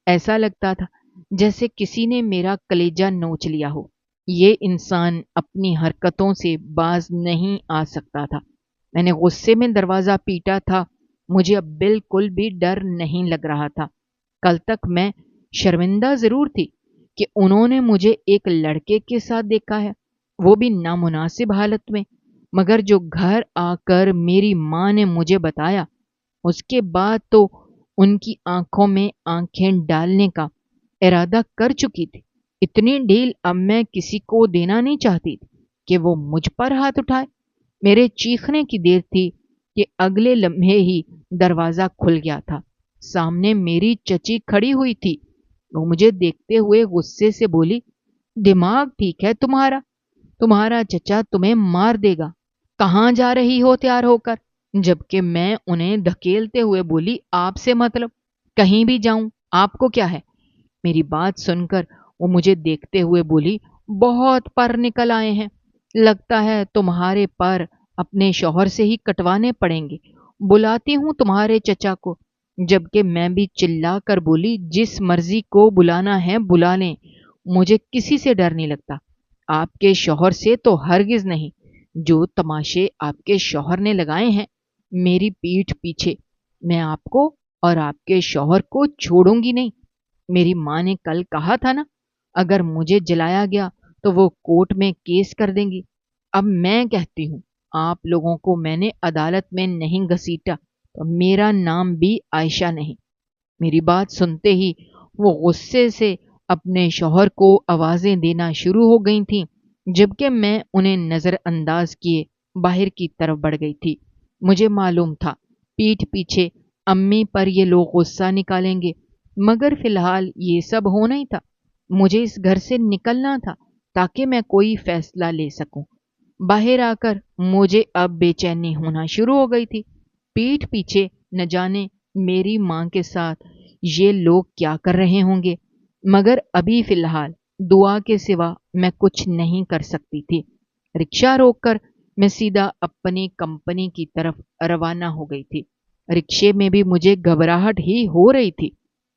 ऐसा लगता था जैसे किसी ने मेरा कलेजा नोच लिया हो। ये इंसान अपनी हरकतों से बाज नहीं आ सकता था। मैंने गुस्से में दरवाज़ा पीटा था। मुझे अब बिल्कुल भी डर नहीं लग रहा था। कल तक मैं शर्मिंदा ज़रूर थी कि उन्होंने मुझे एक लड़के के साथ देखा है, वो भी नामुनासिब हालत में। मगर जो घर आकर मेरी माँ ने मुझे बताया, उसके बाद तो उनकी आंखों में आंखें डालने का इरादा कर चुकी थी। इतनी ढील अब मैं किसी को देना नहीं चाहती थी कि वो मुझ पर हाथ उठाए। मेरे चीखने की देर थी कि अगले लम्हे ही दरवाज़ा खुल गया था। सामने मेरी चची खड़ी हुई थी। वो मुझे देखते हुए गुस्से से बोली, दिमाग ठीक है तुम्हारा? तुम्हारा चचा तुम्हें मार देगा। कहाँ जा रही हो तैयार होकर? जबकि मैं उन्हें धकेलते हुए बोली, आपसे मतलब? कहीं भी जाऊं, आपको क्या है? मेरी बात सुनकर वो मुझे देखते हुए बोली, बहुत पर निकल आए हैं। लगता है तुम्हारे पर अपने शौहर से ही कटवाने पड़ेंगे। बुलाती हूँ तुम्हारे चचा को। जबकि मैं भी चिल्ला कर बोली, जिस मर्जी को बुलाना है बुला लें, मुझे किसी से डर नहीं लगता। आपके शौहर से तो हरगिज नहीं। जो तमाशे आपके शौहर ने लगाए हैं मेरी पीठ पीछे, मैं आपको और आपके शौहर को छोड़ूंगी नहीं। मेरी माँ ने कल कहा था ना, अगर मुझे जलाया गया तो वो कोर्ट में केस कर देंगी। अब मैं कहती हूँ, आप लोगों को मैंने अदालत में नहीं घसीटा तो मेरा नाम भी आयशा नहीं। मेरी बात सुनते ही वो गुस्से से अपने शौहर को आवाजें देना शुरू हो गई थीं, जबकि मैं उन्हें नजरअंदाज किए बाहर की तरफ बढ़ गई थी। मुझे मालूम था पीठ पीछे अम्मी पर ये लोग गुस्सा निकालेंगे, मगर फिलहाल ये सब होना ही था। मुझे इस घर से निकलना था ताकि मैं कोई फैसला ले सकूं। बाहर आकर मुझे अब बेचैनी होना शुरू हो गई थी। पीठ पीछे न जाने मेरी माँ के साथ ये लोग क्या कर रहे होंगे, मगर अभी फिलहाल दुआ के सिवा मैं कुछ नहीं कर सकती थी। रिक्शा रोककर मैं सीधा अपनी कंपनी की तरफ रवाना हो गई थी। रिक्शे में भी मुझे घबराहट ही हो रही थी।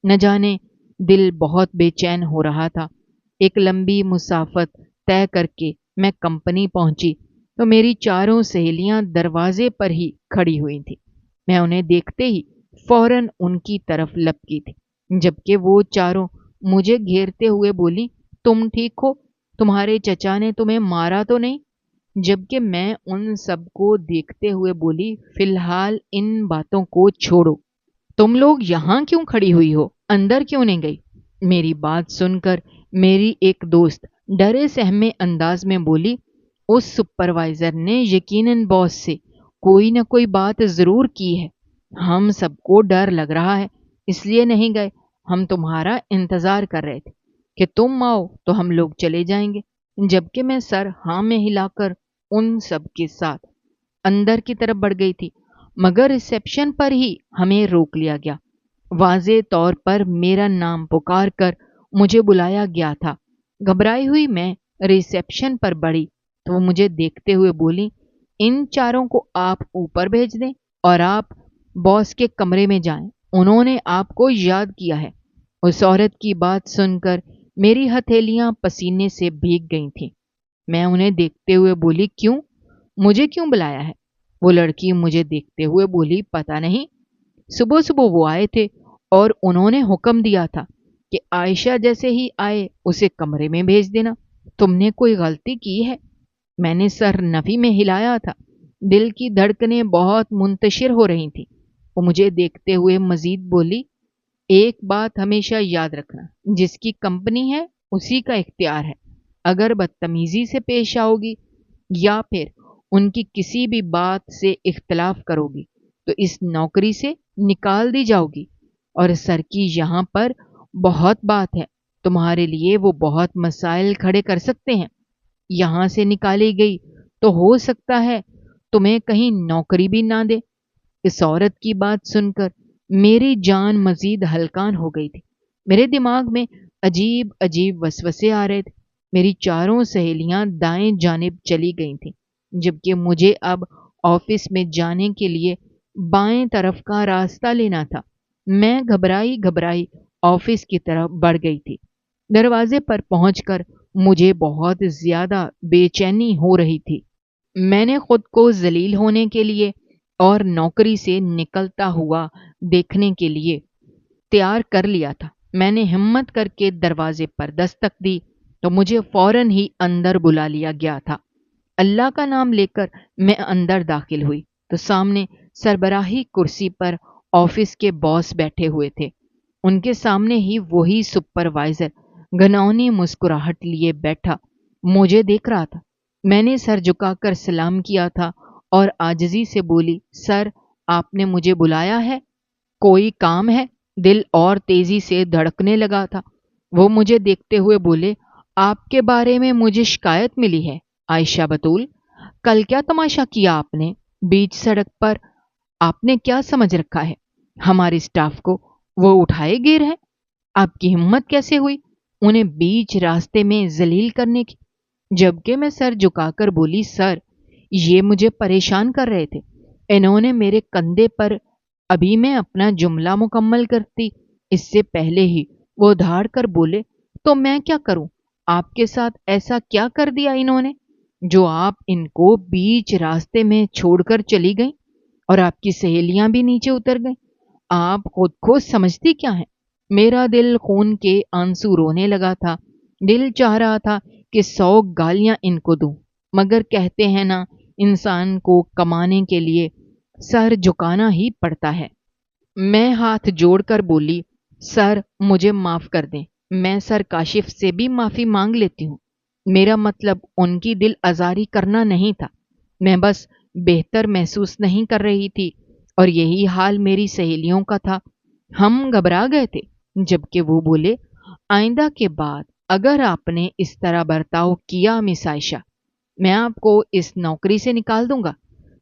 न जाने दिल बहुत बेचैन हो रहा था। एक लंबी मुसाफत तय करके मैं कंपनी पहुंची तो मेरी चारों सहेलियां दरवाजे पर ही खड़ी हुई थी। मैं उन्हें देखते ही फौरन उनकी तरफ लपकी थी, जबकि वो चारों मुझे घेरते हुए बोली, तुम ठीक हो? तुम्हारे चचा ने तुम्हें मारा तो नहीं? जबकि मैं उन सबको देखते हुए बोली, फिलहाल इन बातों को छोड़ो। तुम लोग यहाँ क्यों खड़ी हुई हो? अंदर क्यों नहीं गई? मेरी बात सुनकर मेरी एक दोस्त डरे सहमे अंदाज में बोली, उस सुपरवाइजर ने यकीनन बॉस से कोई ना कोई बात जरूर की है। हम सबको डर लग रहा है, इसलिए नहीं गए। हम तुम्हारा इंतजार कर रहे थे कि तुम आओ तो हम लोग चले जाएंगे। जबकि मैं सर हाँ में हिलाकर उन सब के साथ अंदर की तरफ बढ़ गई थी, मगर रिसेप्शन पर ही हमें रोक लिया गया। वाज़े तौर पर मेरा नाम पुकार कर मुझे बुलाया गया था। घबराई हुई मैं रिसेप्शन पर बढ़ी तो वो मुझे देखते हुए बोली, इन चारों को आप ऊपर भेज दें और आप बॉस के कमरे में जाएं। उन्होंने आपको याद किया है। उस औरत की बात सुनकर मेरी हथेलियां पसीने से भीग गई थीं। मैं उन्हें देखते हुए बोली, क्यों? मुझे क्यों बुलाया है? वो लड़की मुझे देखते हुए बोली, पता नहीं, सुबह सुबह वो आए थे और उन्होंने हुक्म दिया था कि आयशा जैसे ही आए उसे कमरे में भेज देना। तुमने कोई गलती की है? मैंने सर नफी में हिलाया था। दिल की धड़कनें बहुत मुंतशिर हो रही थीं। वो मुझे देखते हुए मजीद बोली, एक बात हमेशा याद रखना, जिसकी कंपनी है उसी का इख्तियार है। अगर बदतमीजी से पेश आओगी या फिर उनकी किसी भी बात से इख्तलाफ करोगी तो इस नौकरी से निकाल दी जाओगी। और सर की यहाँ पर बहुत बात है, तुम्हारे लिए वो बहुत मसाइल खड़े कर सकते हैं। यहाँ से निकाली गई तो हो सकता है तुम्हें कहीं नौकरी भी ना दे। इस औरत की बात सुनकर मेरी जान मजीद हलकान हो गई थी। मेरे दिमाग में अजीब अजीब वसवसे आ रहे थे। मेरी चारों सहेलियां दाएं जानिब चली गई थीं, जबकि मुझे अब ऑफिस में जाने के लिए बाएं तरफ का रास्ता लेना था। मैं घबराई घबराई ऑफिस की तरफ बढ़ गई थी। दरवाजे पर पहुंचकर मुझे बहुत ज्यादा बेचैनी हो रही थी। मैंने खुद को जलील होने के लिए और नौकरी से निकलता हुआ देखने के लिए तैयार कर लिया था। मैंने हिम्मत करके दरवाजे पर दस्तक दी तो मुझे फौरन ही अंदर बुला लिया गया था। अल्लाह का नाम लेकर मैं अंदर दाखिल हुई तो सामने सरबराही कुर्सी पर ऑफिस के बॉस बैठे हुए थे। उनके सामने ही वही सुपरवाइजर घनौनी मुस्कुराहट लिए बैठा मुझे देख रहा था। मैंने सर झुकाकर सलाम किया था और आजिजी से बोली, सर आपने मुझे बुलाया है? कोई काम है? दिल और तेजी से धड़कने लगा था। वो मुझे देखते हुए बोले, आपके बारे में मुझे शिकायत मिली है आयशा बतूल। कल क्या तमाशा किया आपने बीच सड़क पर? आपने क्या समझ रखा है हमारे स्टाफ को वो उठाए गिर है? आपकी हिम्मत कैसे हुई उन्हें बीच रास्ते में जलील करने की? जबकि मैं सर झुकाकर बोली, सर ये मुझे परेशान कर रहे थे, इन्होंने मेरे कंधे पर। अभी मैं अपना जुमला मुकम्मल करती इससे पहले ही वो धाड़ कर बोले, तो मैं क्या करूं? आपके साथ ऐसा क्या कर दिया इन्होंने जो आप इनको बीच रास्ते में छोड़कर चली गई और आपकी सहेलियां भी नीचे उतर गईं? आप खुद को समझती क्या है? मेरा दिल खून के आंसू रोने लगा था। दिल चाह रहा था कि 100 गालियां इनको दूं, मगर कहते हैं ना, इंसान को कमाने के लिए सर झुकाना ही पड़ता है। मैं हाथ जोड़कर बोली, सर मुझे माफ कर दें, मैं सर काशिफ से भी माफी मांग लेती हूँ। मेरा मतलब उनकी दिल आजारी करना नहीं था। मैं बस बेहतर महसूस नहीं कर रही थी और यही हाल मेरी सहेलियों का था। हम घबरा गए थे। जबकि वो बोले, आइंदा के बाद अगर आपने इस तरह बर्ताव किया मिस आयशा, मैं आपको इस नौकरी से निकाल दूंगा।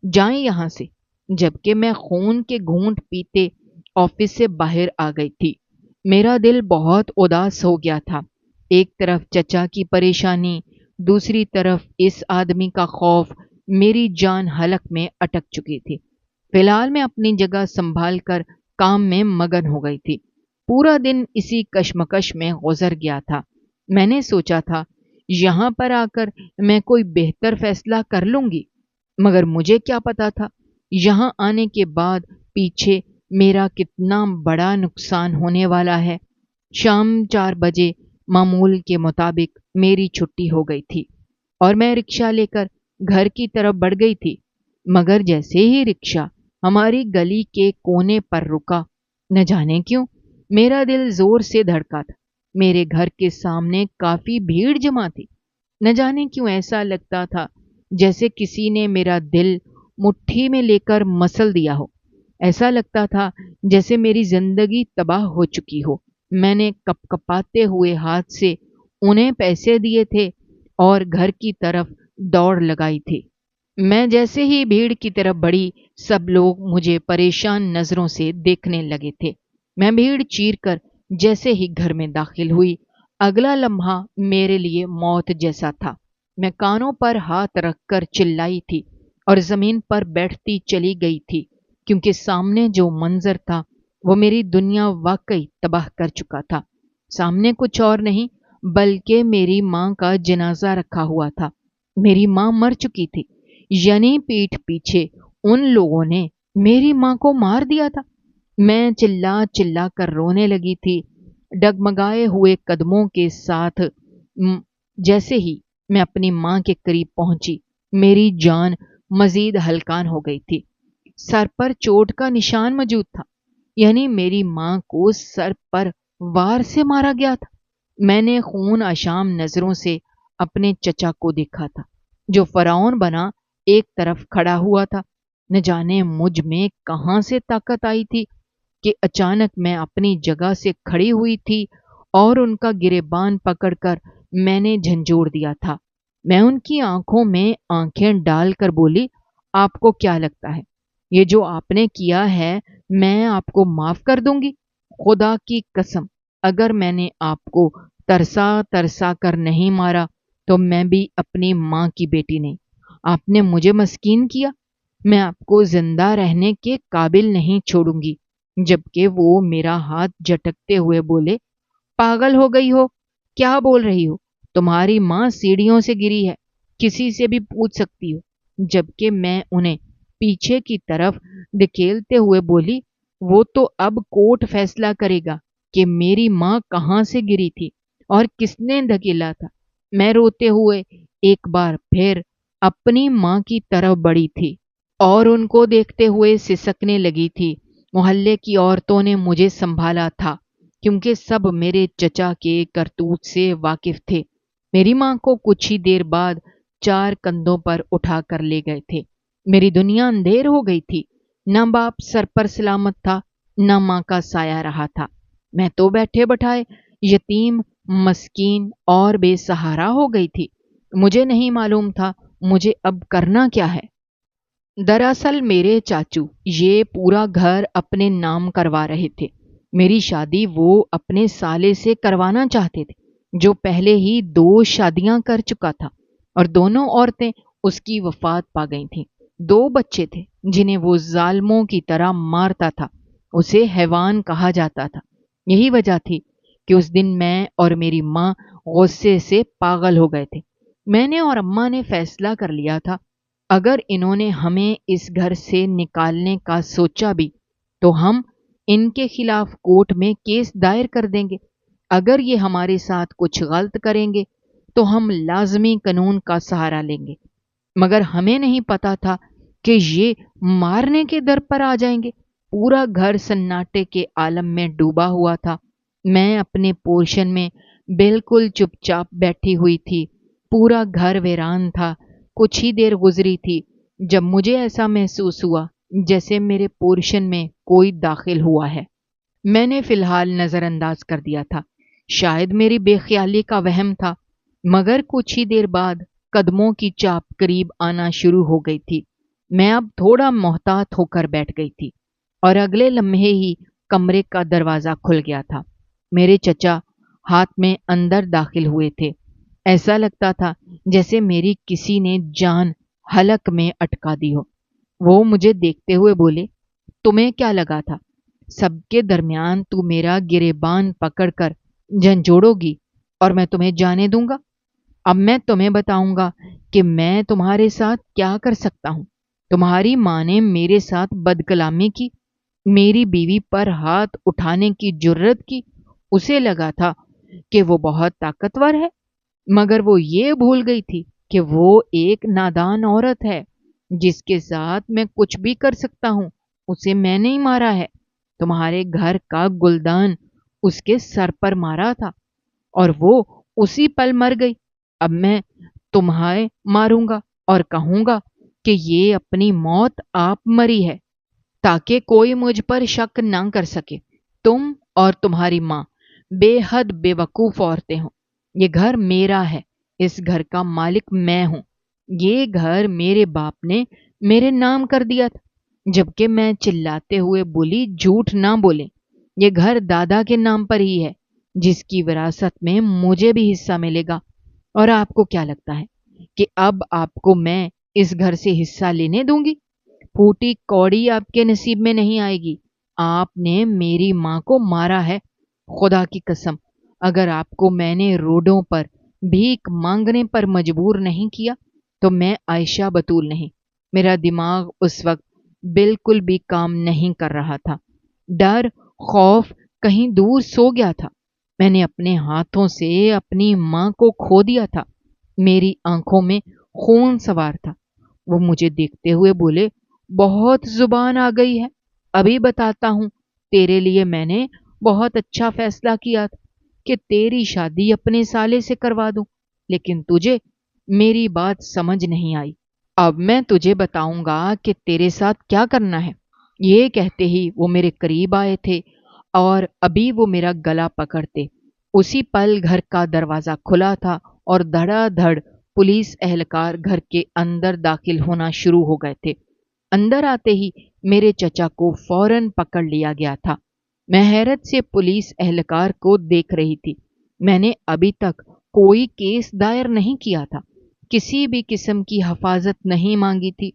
जाएं यहां से। जबकि मैं खून के घूंट पीते ऑफिस से बाहर आ गई थी। मेरा दिल बहुत उदास हो गया था। एक तरफ चचा की परेशानी, दूसरी तरफ इस आदमी का खौफ मेरी जान हलक में अटक चुकी थी। फिलहाल मैं अपनी जगह संभाल कर काम में मगन हो गई थी। पूरा दिन इसी कश्मकश में गुजर गया था। मैंने सोचा था यहां पर आकर मैं कोई बेहतर फैसला कर लूंगी, मगर मुझे क्या पता था यहां आने के बाद पीछे मेरा कितना बड़ा नुकसान होने वाला है। शाम 4 बजे मामूल के मुताबिक मेरी छुट्टी हो गई थी और मैं रिक्शा लेकर घर की तरफ बढ़ गई थी। मगर जैसे ही रिक्शा हमारी गली के कोने पर रुका, न जाने क्यों मेरा दिल जोर से धड़का था। मेरे घर के सामने काफी भीड़ जमा थी। न जाने क्यों ऐसा लगता था जैसे किसी ने मेरा दिल मुट्ठी में लेकर मसल दिया हो। ऐसा लगता था जैसे मेरी जिंदगी तबाह हो चुकी हो। मैंने कपकपाते हुए हाथ से उन्हें पैसे दिए थे और घर की तरफ दौड़ लगाई थी। मैं जैसे ही भीड़ की तरफ बढ़ी, सब लोग मुझे परेशान नजरों से देखने लगे थे। मैं भीड़ चीर कर जैसे ही घर में दाखिल हुई, अगला लम्हा मेरे लिए मौत जैसा था। मैं कानों पर हाथ रखकर चिल्लाई थी और जमीन पर बैठती चली गई थी, क्योंकि सामने जो मंजर था वो मेरी दुनिया वाकई तबाह कर चुका था। سامنے کچھ اور نہیں بلکہ میری ماں کا جنازہ رکھا ہوا تھا۔ میری ماں مر چکی تھی، یعنی پیٹھ پیچھے ان لوگوں نے میری ماں کو مار دیا تھا۔ میں چلا چلا کر رونے لگی تھی، ڈگمگائے ہوئے قدموں کے ساتھ۔ جیسے ہی میں اپنی ماں کے قریب پہنچی، میری جان مزید ہلکان ہو گئی تھی۔ سر پر چوٹ کا نشان موجود تھا، یعنی میری ماں کو سر پر وار سے مارا گیا تھا۔ میں نے خون آشام نظروں سے اپنے چچا کو دیکھا تھا، جو فرعون بنا ایک طرف کھڑا ہوا تھا۔ نہ جانے مجھ میں کہاں سے طاقت آئی تھی کہ اچانک میں اپنی جگہ سے کھڑی ہوئی تھی اور ان کا گریبان پکڑ کر میں نے جھنجھوڑ دیا تھا۔ میں ان کی آنکھوں میں آنکھیں ڈال کر بولی، آپ کو کیا لگتا ہے یہ جو آپ نے کیا ہے میں آپ کو معاف کر دوں گی؟ خدا کی قسم، اگر میں نے آپ کو ترسا ترسا کر نہیں مارا تو میں بھی اپنی ماں کی بیٹی نہیں۔ آپ نے مجھے مسکین کیا، میں آپ کو زندہ رہنے کے قابل نہیں چھوڑوں گی۔ جبکہ وہ میرا ہاتھ جھٹکتے ہوئے بولے، پاگل ہو گئی ہو، کیا بول رہی ہو؟ تمہاری ماں سیڑھیوں سے گری ہے، کسی سے بھی پوچھ سکتی ہو۔ جبکہ میں انہیں پیچھے کی طرف دھکیلتے ہوئے بولی، وہ تو اب کورٹ فیصلہ کرے گا کہ میری ماں کہاں سے گری تھی اور کس نے دھکیلا تھا۔ میں روتے ہوئے ایک بار پھر اپنی ماں کی طرف بڑھی تھی اور ان کو دیکھتے ہوئے سسکنے لگی تھی۔ محلے کی عورتوں نے مجھے سنبھالا تھا کیونکہ سب میرے چچا کے کرتوت سے واقف تھے۔ میری ماں کو کچھ ہی دیر بعد 4 کندھوں پر اٹھا کر لے گئے تھے۔ میری دنیا اندھیر ہو گئی تھی، نہ باپ سر پر سلامت تھا، نہ ماں کا سایہ رہا تھا۔ میں تو بیٹھے بٹھائے یتیم، مسکین اور بے سہارا ہو گئی تھی۔ مجھے نہیں معلوم تھا مجھے اب کرنا کیا ہے۔ دراصل میرے چاچو یہ پورا گھر اپنے نام کروا رہے تھے۔ میری شادی وہ اپنے سالے سے کروانا چاہتے تھے، جو پہلے ہی 2 شادیاں کر چکا تھا، اور دونوں عورتیں اس کی وفات پا گئی تھیں۔ 2 بچے تھے جنہیں وہ ظالموں کی طرح مارتا تھا، اسے حیوان کہا جاتا تھا۔ یہی وجہ تھی کہ اس دن میں اور میری ماں غصے سے پاگل ہو گئے تھے۔ میں نے اور اماں نے فیصلہ کر لیا تھا، اگر انہوں نے ہمیں اس گھر سے نکالنے کا سوچا بھی تو ہم ان کے خلاف کورٹ میں کیس دائر کر دیں گے۔ اگر یہ ہمارے ساتھ کچھ غلط کریں گے تو ہم لازمی قانون کا سہارا لیں گے۔ مگر ہمیں نہیں پتا تھا کہ یہ مارنے کے در پر آ جائیں گے۔ پورا گھر سناٹے کے عالم میں ڈوبا ہوا تھا۔ میں اپنے پورشن میں بالکل چپ چاپ بیٹھی ہوئی تھی۔ پورا گھر ویران تھا۔ کچھ ہی دیر گزری تھی جب مجھے ایسا محسوس ہوا جیسے میرے پورشن میں کوئی داخل ہوا ہے۔ میں نے فی الحال نظر انداز کر دیا تھا، شاید میری بے خیالی کا وہم تھا، مگر کچھ ہی دیر بعد قدموں کی چاپ قریب آنا شروع ہو گئی تھی۔ میں اب تھوڑا محتاط ہو کر بیٹھ گئی تھی اور اگلے لمحے ہی کمرے کا دروازہ کھل گیا تھا۔ میرے چچا ہاتھ میں اندر داخل ہوئے تھے۔ ایسا لگتا تھا جیسے میری کسی نے جان حلق میں اٹکا دی ہو۔ وہ مجھے دیکھتے ہوئے بولے، تمہیں کیا لگا تھا سب کے درمیان تو میرا گریبان پکڑ کر جھنجھوڑو گی اور میں تمہیں جانے دوں گا؟ اب میں تمہیں بتاؤں گا کہ میں تمہارے ساتھ کیا کر سکتا ہوں۔ تمہاری ماں نے میرے ساتھ بدکلامی کی، میری بیوی پر ہاتھ اٹھانے کی جرت کی۔ اسے لگا تھا کہ وہ بہت طاقتور ہے، مگر وہ یہ بھول گئی تھی کہ وہ ایک نادان عورت ہے جس کے ساتھ میں کچھ بھی کر سکتا ہوں۔ اسے میں نہیں مارا ہے، تمہارے گھر کا گلدان اس کے سر پر مارا تھا اور وہ اسی پل مر گئی۔ اب میں تمہیں ماروں گا اور کہوں گا کہ یہ اپنی موت آپ مری ہے تاکہ کوئی مجھ پر شک نہ کر سکے۔ تم اور تمہاری ماں بے حد بے وقوف عورتیں ہوں۔ یہ گھر میرا ہے، اس گھر کا مالک میں ہوں۔ یہ گھر میرے باپ نے میرے نام کر دیا تھا۔ جبکہ میں چلاتے ہوئے بولی، جھوٹ نہ بولیں، یہ گھر دادا کے نام پر ہی ہے، جس کی وراثت میں مجھے بھی حصہ ملے گا۔ اور آپ کو کیا لگتا ہے کہ اب آپ کو میں اس گھر سے حصہ لینے دوں گی؟ پھوٹی کوڑی آپ کے نصیب میں نہیں آئے گی۔ آپ نے میری ماں کو مارا ہے، خدا کی قسم अगर आपको मैंने रोडों पर भीख मांगने पर मजबूर नहीं किया तो मैं आयशा बतूल नहीं। मेरा दिमाग उस वक्त बिल्कुल भी काम नहीं कर रहा था। डर, खौफ कहीं दूर सो गया था। मैंने अपने हाथों से अपनी मां को खो दिया था। मेरी आंखों में खून सवार था। वो मुझे देखते हुए बोले, बहुत जुबान आ गई है। अभी बताता हूं, तेरे लिए मैंने बहुत अच्छा फैसला किया था कि तेरी शादी अपने साले से करवा दूं, लेकिन तुझे मेरी बात समझ नहीं आई। अब मैं तुझे बताऊंगा कि तेरे साथ क्या करना है। ये कहते ही वो मेरे करीब आए थे और अभी वो मेरा गला पकड़ते। उसी पल घर का दरवाजा खुला था और धड़ाधड़ पुलिस एहलकार घर के अंदर दाखिल होना शुरू हो गए थे। अंदर आते ही मेरे चचा को फौरन पकड़ लिया गया था। मैं हैरत से पुलिस एहलकार को देख रही थी। मैंने अभी तक कोई केस दायर नहीं किया था, किसी भी किस्म की हिफाजत नहीं मांगी थी।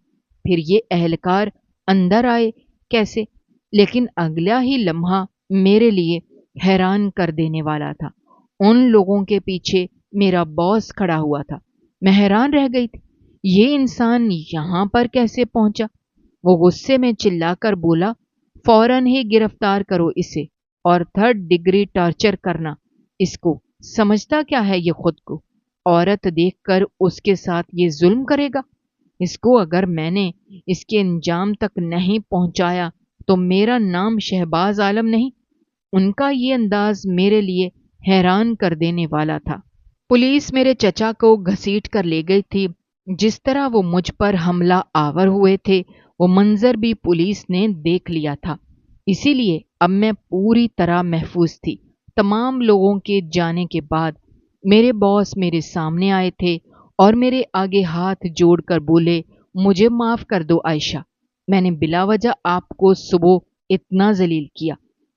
फिर ये एहलकार अंदर आए कैसे? लेकिन अगला ही लम्हा मेरे लिए हैरान कर देने वाला था। उन लोगों के पीछे मेरा बॉस खड़ा हुआ था। मैं हैरान रह गई थी, ये इंसान यहां पर कैसे पहुंचा? वो गुस्से में चिल्लाकर बोला, फौरन ही गिरफ्तार करो इसे और 3rd डिग्री टॉर्चर करना इसको। समझता क्या है ये खुद को? औरत देखकर उसके साथ ये जुल्म करेगा? इसको अगर मैंने इसके अंजाम तक नहीं पहुंचाया तो मेरा नाम शहबाज आलम नहीं। उनका ये अंदाज मेरे लिए हैरान कर देने वाला था। पुलिस मेरे चचा को घसीट कर ले गई थी। जिस तरह वो मुझ पर हमला आवर हुए थे, वो मंजर भी पुलिस ने देख लिया था। इसीलिए अब मैं पूरी तरह महफूज थी। तमाम लोगों के जाने के बाद मेरे बॉस मेरे सामने आए थे और मेरे आगे हाथ जोड़कर बोले, मुझे माफ कर दो आयशा। मैंने बिलावजह आपको सुबह इतना जलील किया,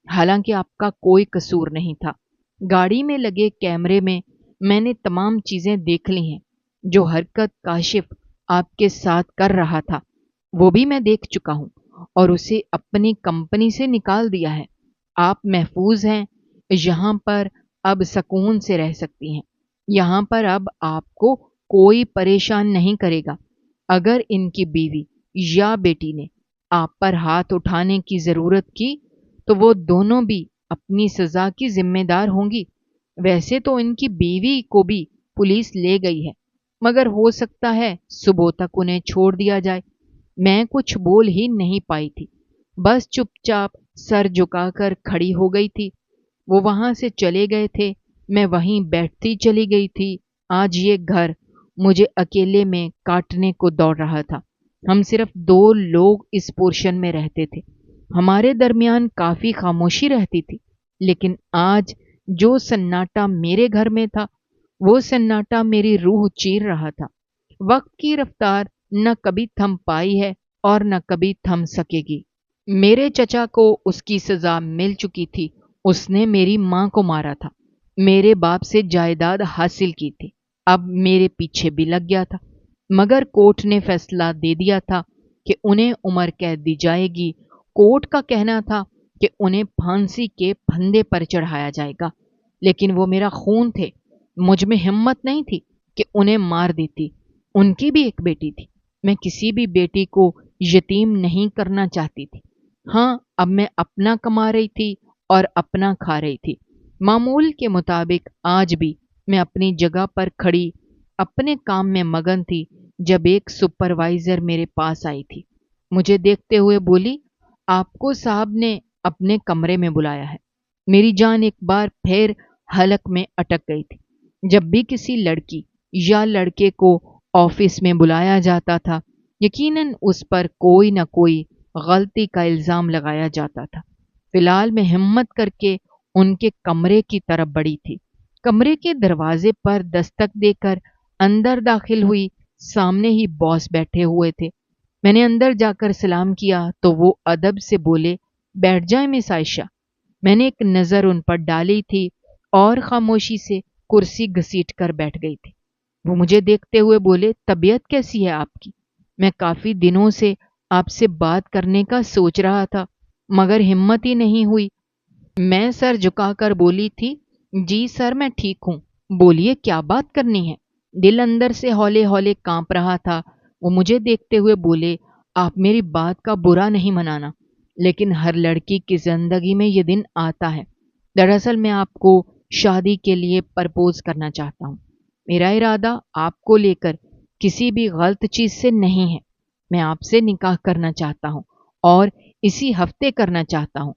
हालांकि आपका कोई कसूर नहीं था। गाड़ी में लगे कैमरे में मैंने तमाम चीजें देख ली हैं। जो हरकत काशिफ आपके साथ कर रहा था वो भी मैं देख चुका हूं और उसे अपनी कंपनी से निकाल दिया है। आप महफूज हैं, यहां पर अब सुकून से रह सकती हैं। यहां पर अब आपको कोई परेशान नहीं करेगा। अगर इनकी बीवी या बेटी ने आप पर हाथ उठाने की जरूरत की तो वो दोनों भी अपनी सजा की जिम्मेदार होंगी। वैसे तो इनकी बीवी को भी पुलिस ले गई है, मगर हो सकता है सुबह तक उन्हें छोड़ दिया जाए। मैं कुछ बोल ही नहीं पाई थी, बस चुपचाप सर झुकाकर खड़ी हो गई थी। वो वहां से चले गए थे, मैं वहीं बैठती चली गई थी। आज ये घर मुझे अकेले में काटने को दौड़ रहा था। हम सिर्फ 2 लोग इस पोर्शन में रहते थे। हमारे दरमियान काफी खामोशी रहती थी, लेकिन आज जो सन्नाटा मेरे घर में था वो सन्नाटा मेरी रूह चीर रहा था। वक्त की रफ्तार न कभी थम पाई है और न कभी थम सकेगी। मेरे चचा को उसकी सजा मिल चुकी थी। उसने मेरी मां को मारा था, मेरे बाप से जायदाद हासिल की थी, अब मेरे पीछे भी लग गया था। मगर कोर्ट ने फैसला दे दिया था कि उन्हें उम्र कैद दी जाएगी। कोर्ट का कहना था कि उन्हें फांसी के फंदे पर चढ़ाया जाएगा, लेकिन वो मेरा खून थे। मुझ में हिम्मत नहीं थी कि उन्हें मार देती। उनकी भी एक बेटी थी। मैं किसी भी बेटी को यतीम नहीं करना चाहती थी। हाँ, अब मैं अपना कमा रही थी और अपना खा रही थी। मामूल के मुताबिक आज भी मैं अपनी जगह पर खड़ी अपने काम में मगन थी जब एक सुपरवाइजर मेरे पास आई थी। मुझे देखते हुए बोली, आपको साहब ने अपने कमरे में बुलाया है। मेरी जान एक बार फिर हलक में अटक गई थी। जब भी किसी लड़की या लड़के को ऑफिस में बुलाया जाता था, यकीनन उस पर कोई न कोई गलती का इल्जाम लगाया जाता था। फिलहाल मैं हिम्मत करके उनके कमरे की तरफ बढ़ी थी। कमरे के दरवाजे पर दस्तक देकर अंदर दाखिल हुई। सामने ही बॉस बैठे हुए थे। मैंने अंदर जाकर सलाम किया तो वो अदब से बोले, बैठ जाए मिस आयशा। मैंने एक नजर उन पर डाली थी और खामोशी से कुर्सी घसीट कर बैठ गई थी। वो मुझे देखते हुए बोले, तबीयत कैसी है आपकी? मैं काफी दिनों से आपसे बात करने का सोच रहा था, मगर हिम्मत ही नहीं हुई। मैं सर झुकाकर बोली थी, जी सर, मैं ठीक हूँ। बोलिए क्या बात करनी है? दिल अंदर से हौले हौले कांप रहा था। वो मुझे देखते हुए बोले, आप मेरी बात का बुरा नहीं मनाना, लेकिन हर लड़की की जिंदगी में ये दिन आता है। दरअसल मैं आपको शादी के लिए प्रपोज करना चाहता हूँ। मेरा इरादा आपको लेकर किसी भी गलत चीज से नहीं है। मैं आपसे निकाह करना चाहता हूँ और इसी हफ्ते करना चाहता हूँ,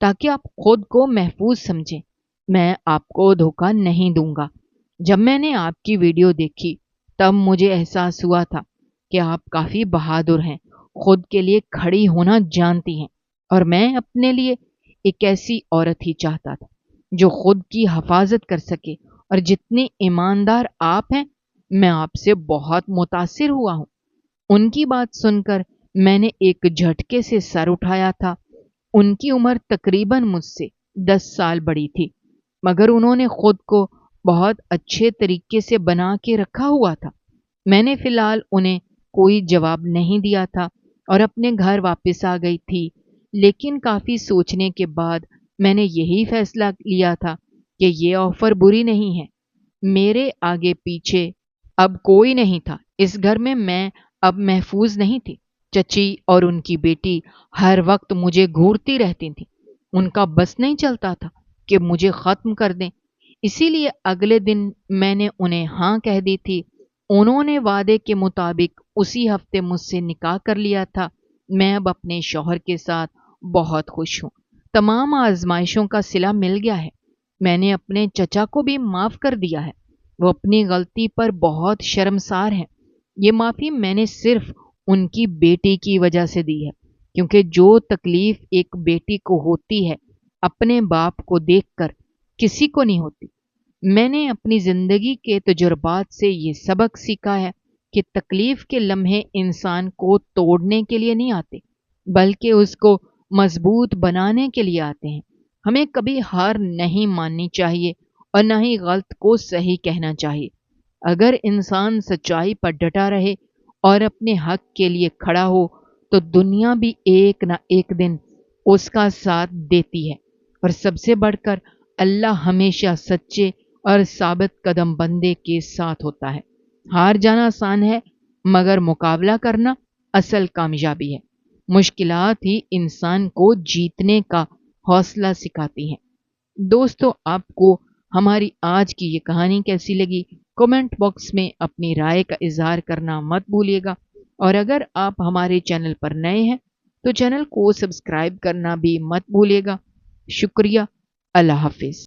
ताकि आप खुद को महफूज समझें। मैं आपको धोखा नहीं दूंगा। जब मैंने आपकी वीडियो देखी, तब मुझे एहसास हुआ था कि आप काफी बहादुर हैं, खुद के लिए खड़ी होना जानती हैं, और मैं अपने लिए एक ऐसी औरत ही चाहता था जो खुद की हिफाजत कर सके। और जितने ईमानदार आप हैं, मैं आपसे बहुत मुतासिर हुआ हूँ। उनकी बात सुनकर मैंने एक झटके से सर उठाया था। उनकी उम्र तकरीबन मुझसे 10 साल बड़ी थी, मगर उन्होंने खुद को बहुत अच्छे तरीके से बना के रखा हुआ था। मैंने फिलहाल उन्हें कोई जवाब नहीं दिया था और अपने घर वापस आ गई थी। लेकिन काफी सोचने के बाद मैंने यही फैसला लिया था कि ये ऑफर बुरी नहीं है। मेरे आगे पीछे अब कोई नहीं था। इस घर में मैं अब महफूज नहीं थी। चची और उनकी बेटी हर वक्त मुझे घूरती रहती थी। उनका बस नहीं चलता था कि मुझे खत्म कर दें। इसीलिए अगले दिन मैंने उन्हें हाँ कह दी थी। उन्होंने वादे के मुताबिक उसी हफ्ते मुझसे निकाह कर लिया था। मैं अब अपने शौहर के साथ बहुत खुश हूँ। तमाम आजमाइशों का सिला मिल गया है। मैंने अपने चचा को भी माफ कर दिया है। वो अपनी गलती पर बहुत शर्मसार हैं। ये माफी मैंने सिर्फ उनकी बेटी की वजह से दी है, क्योंकि जो तकलीफ एक बेटी को होती है, अपने बाप को देखकर किसी को नहीं होती। मैंने अपनी जिंदगी के तजुर्बात से ये सबक सीखा है कि तकलीफ के लम्हे इंसान को तोड़ने के लिए नहीं आते, बल्कि उसको मजबूत बनाने के लिए आते हैं। हमें कभी हार नहीं माननी चाहिए और न ही गलत को सही कहना चाहिए। अगर इंसान सच्चाई पर डटा रहे और अपने हक के लिए खड़ा हो, तो दुनिया भी एक ना एक दिन उसका साथ देती है। और सबसे बढ़कर अल्लाह हमेशा सच्चे और साबित कदम बंदे के साथ होता है। हार जाना आसान है, मगर मुकाबला करना असल कामयाबी है। मुश्किलात ही इंसान को जीतने का हौसला सिखाती हैं। दोस्तों, आपको हमारी आज की ये कहानी कैसी लगी? कमेंट बॉक्स में अपनी राय का इजहार करना मत भूलिएगा। और अगर आप हमारे चैनल पर नए हैं, तो चैनल को सब्सक्राइब करना भी मत भूलिएगा। शुक्रिया। अल्लाह हाफिज।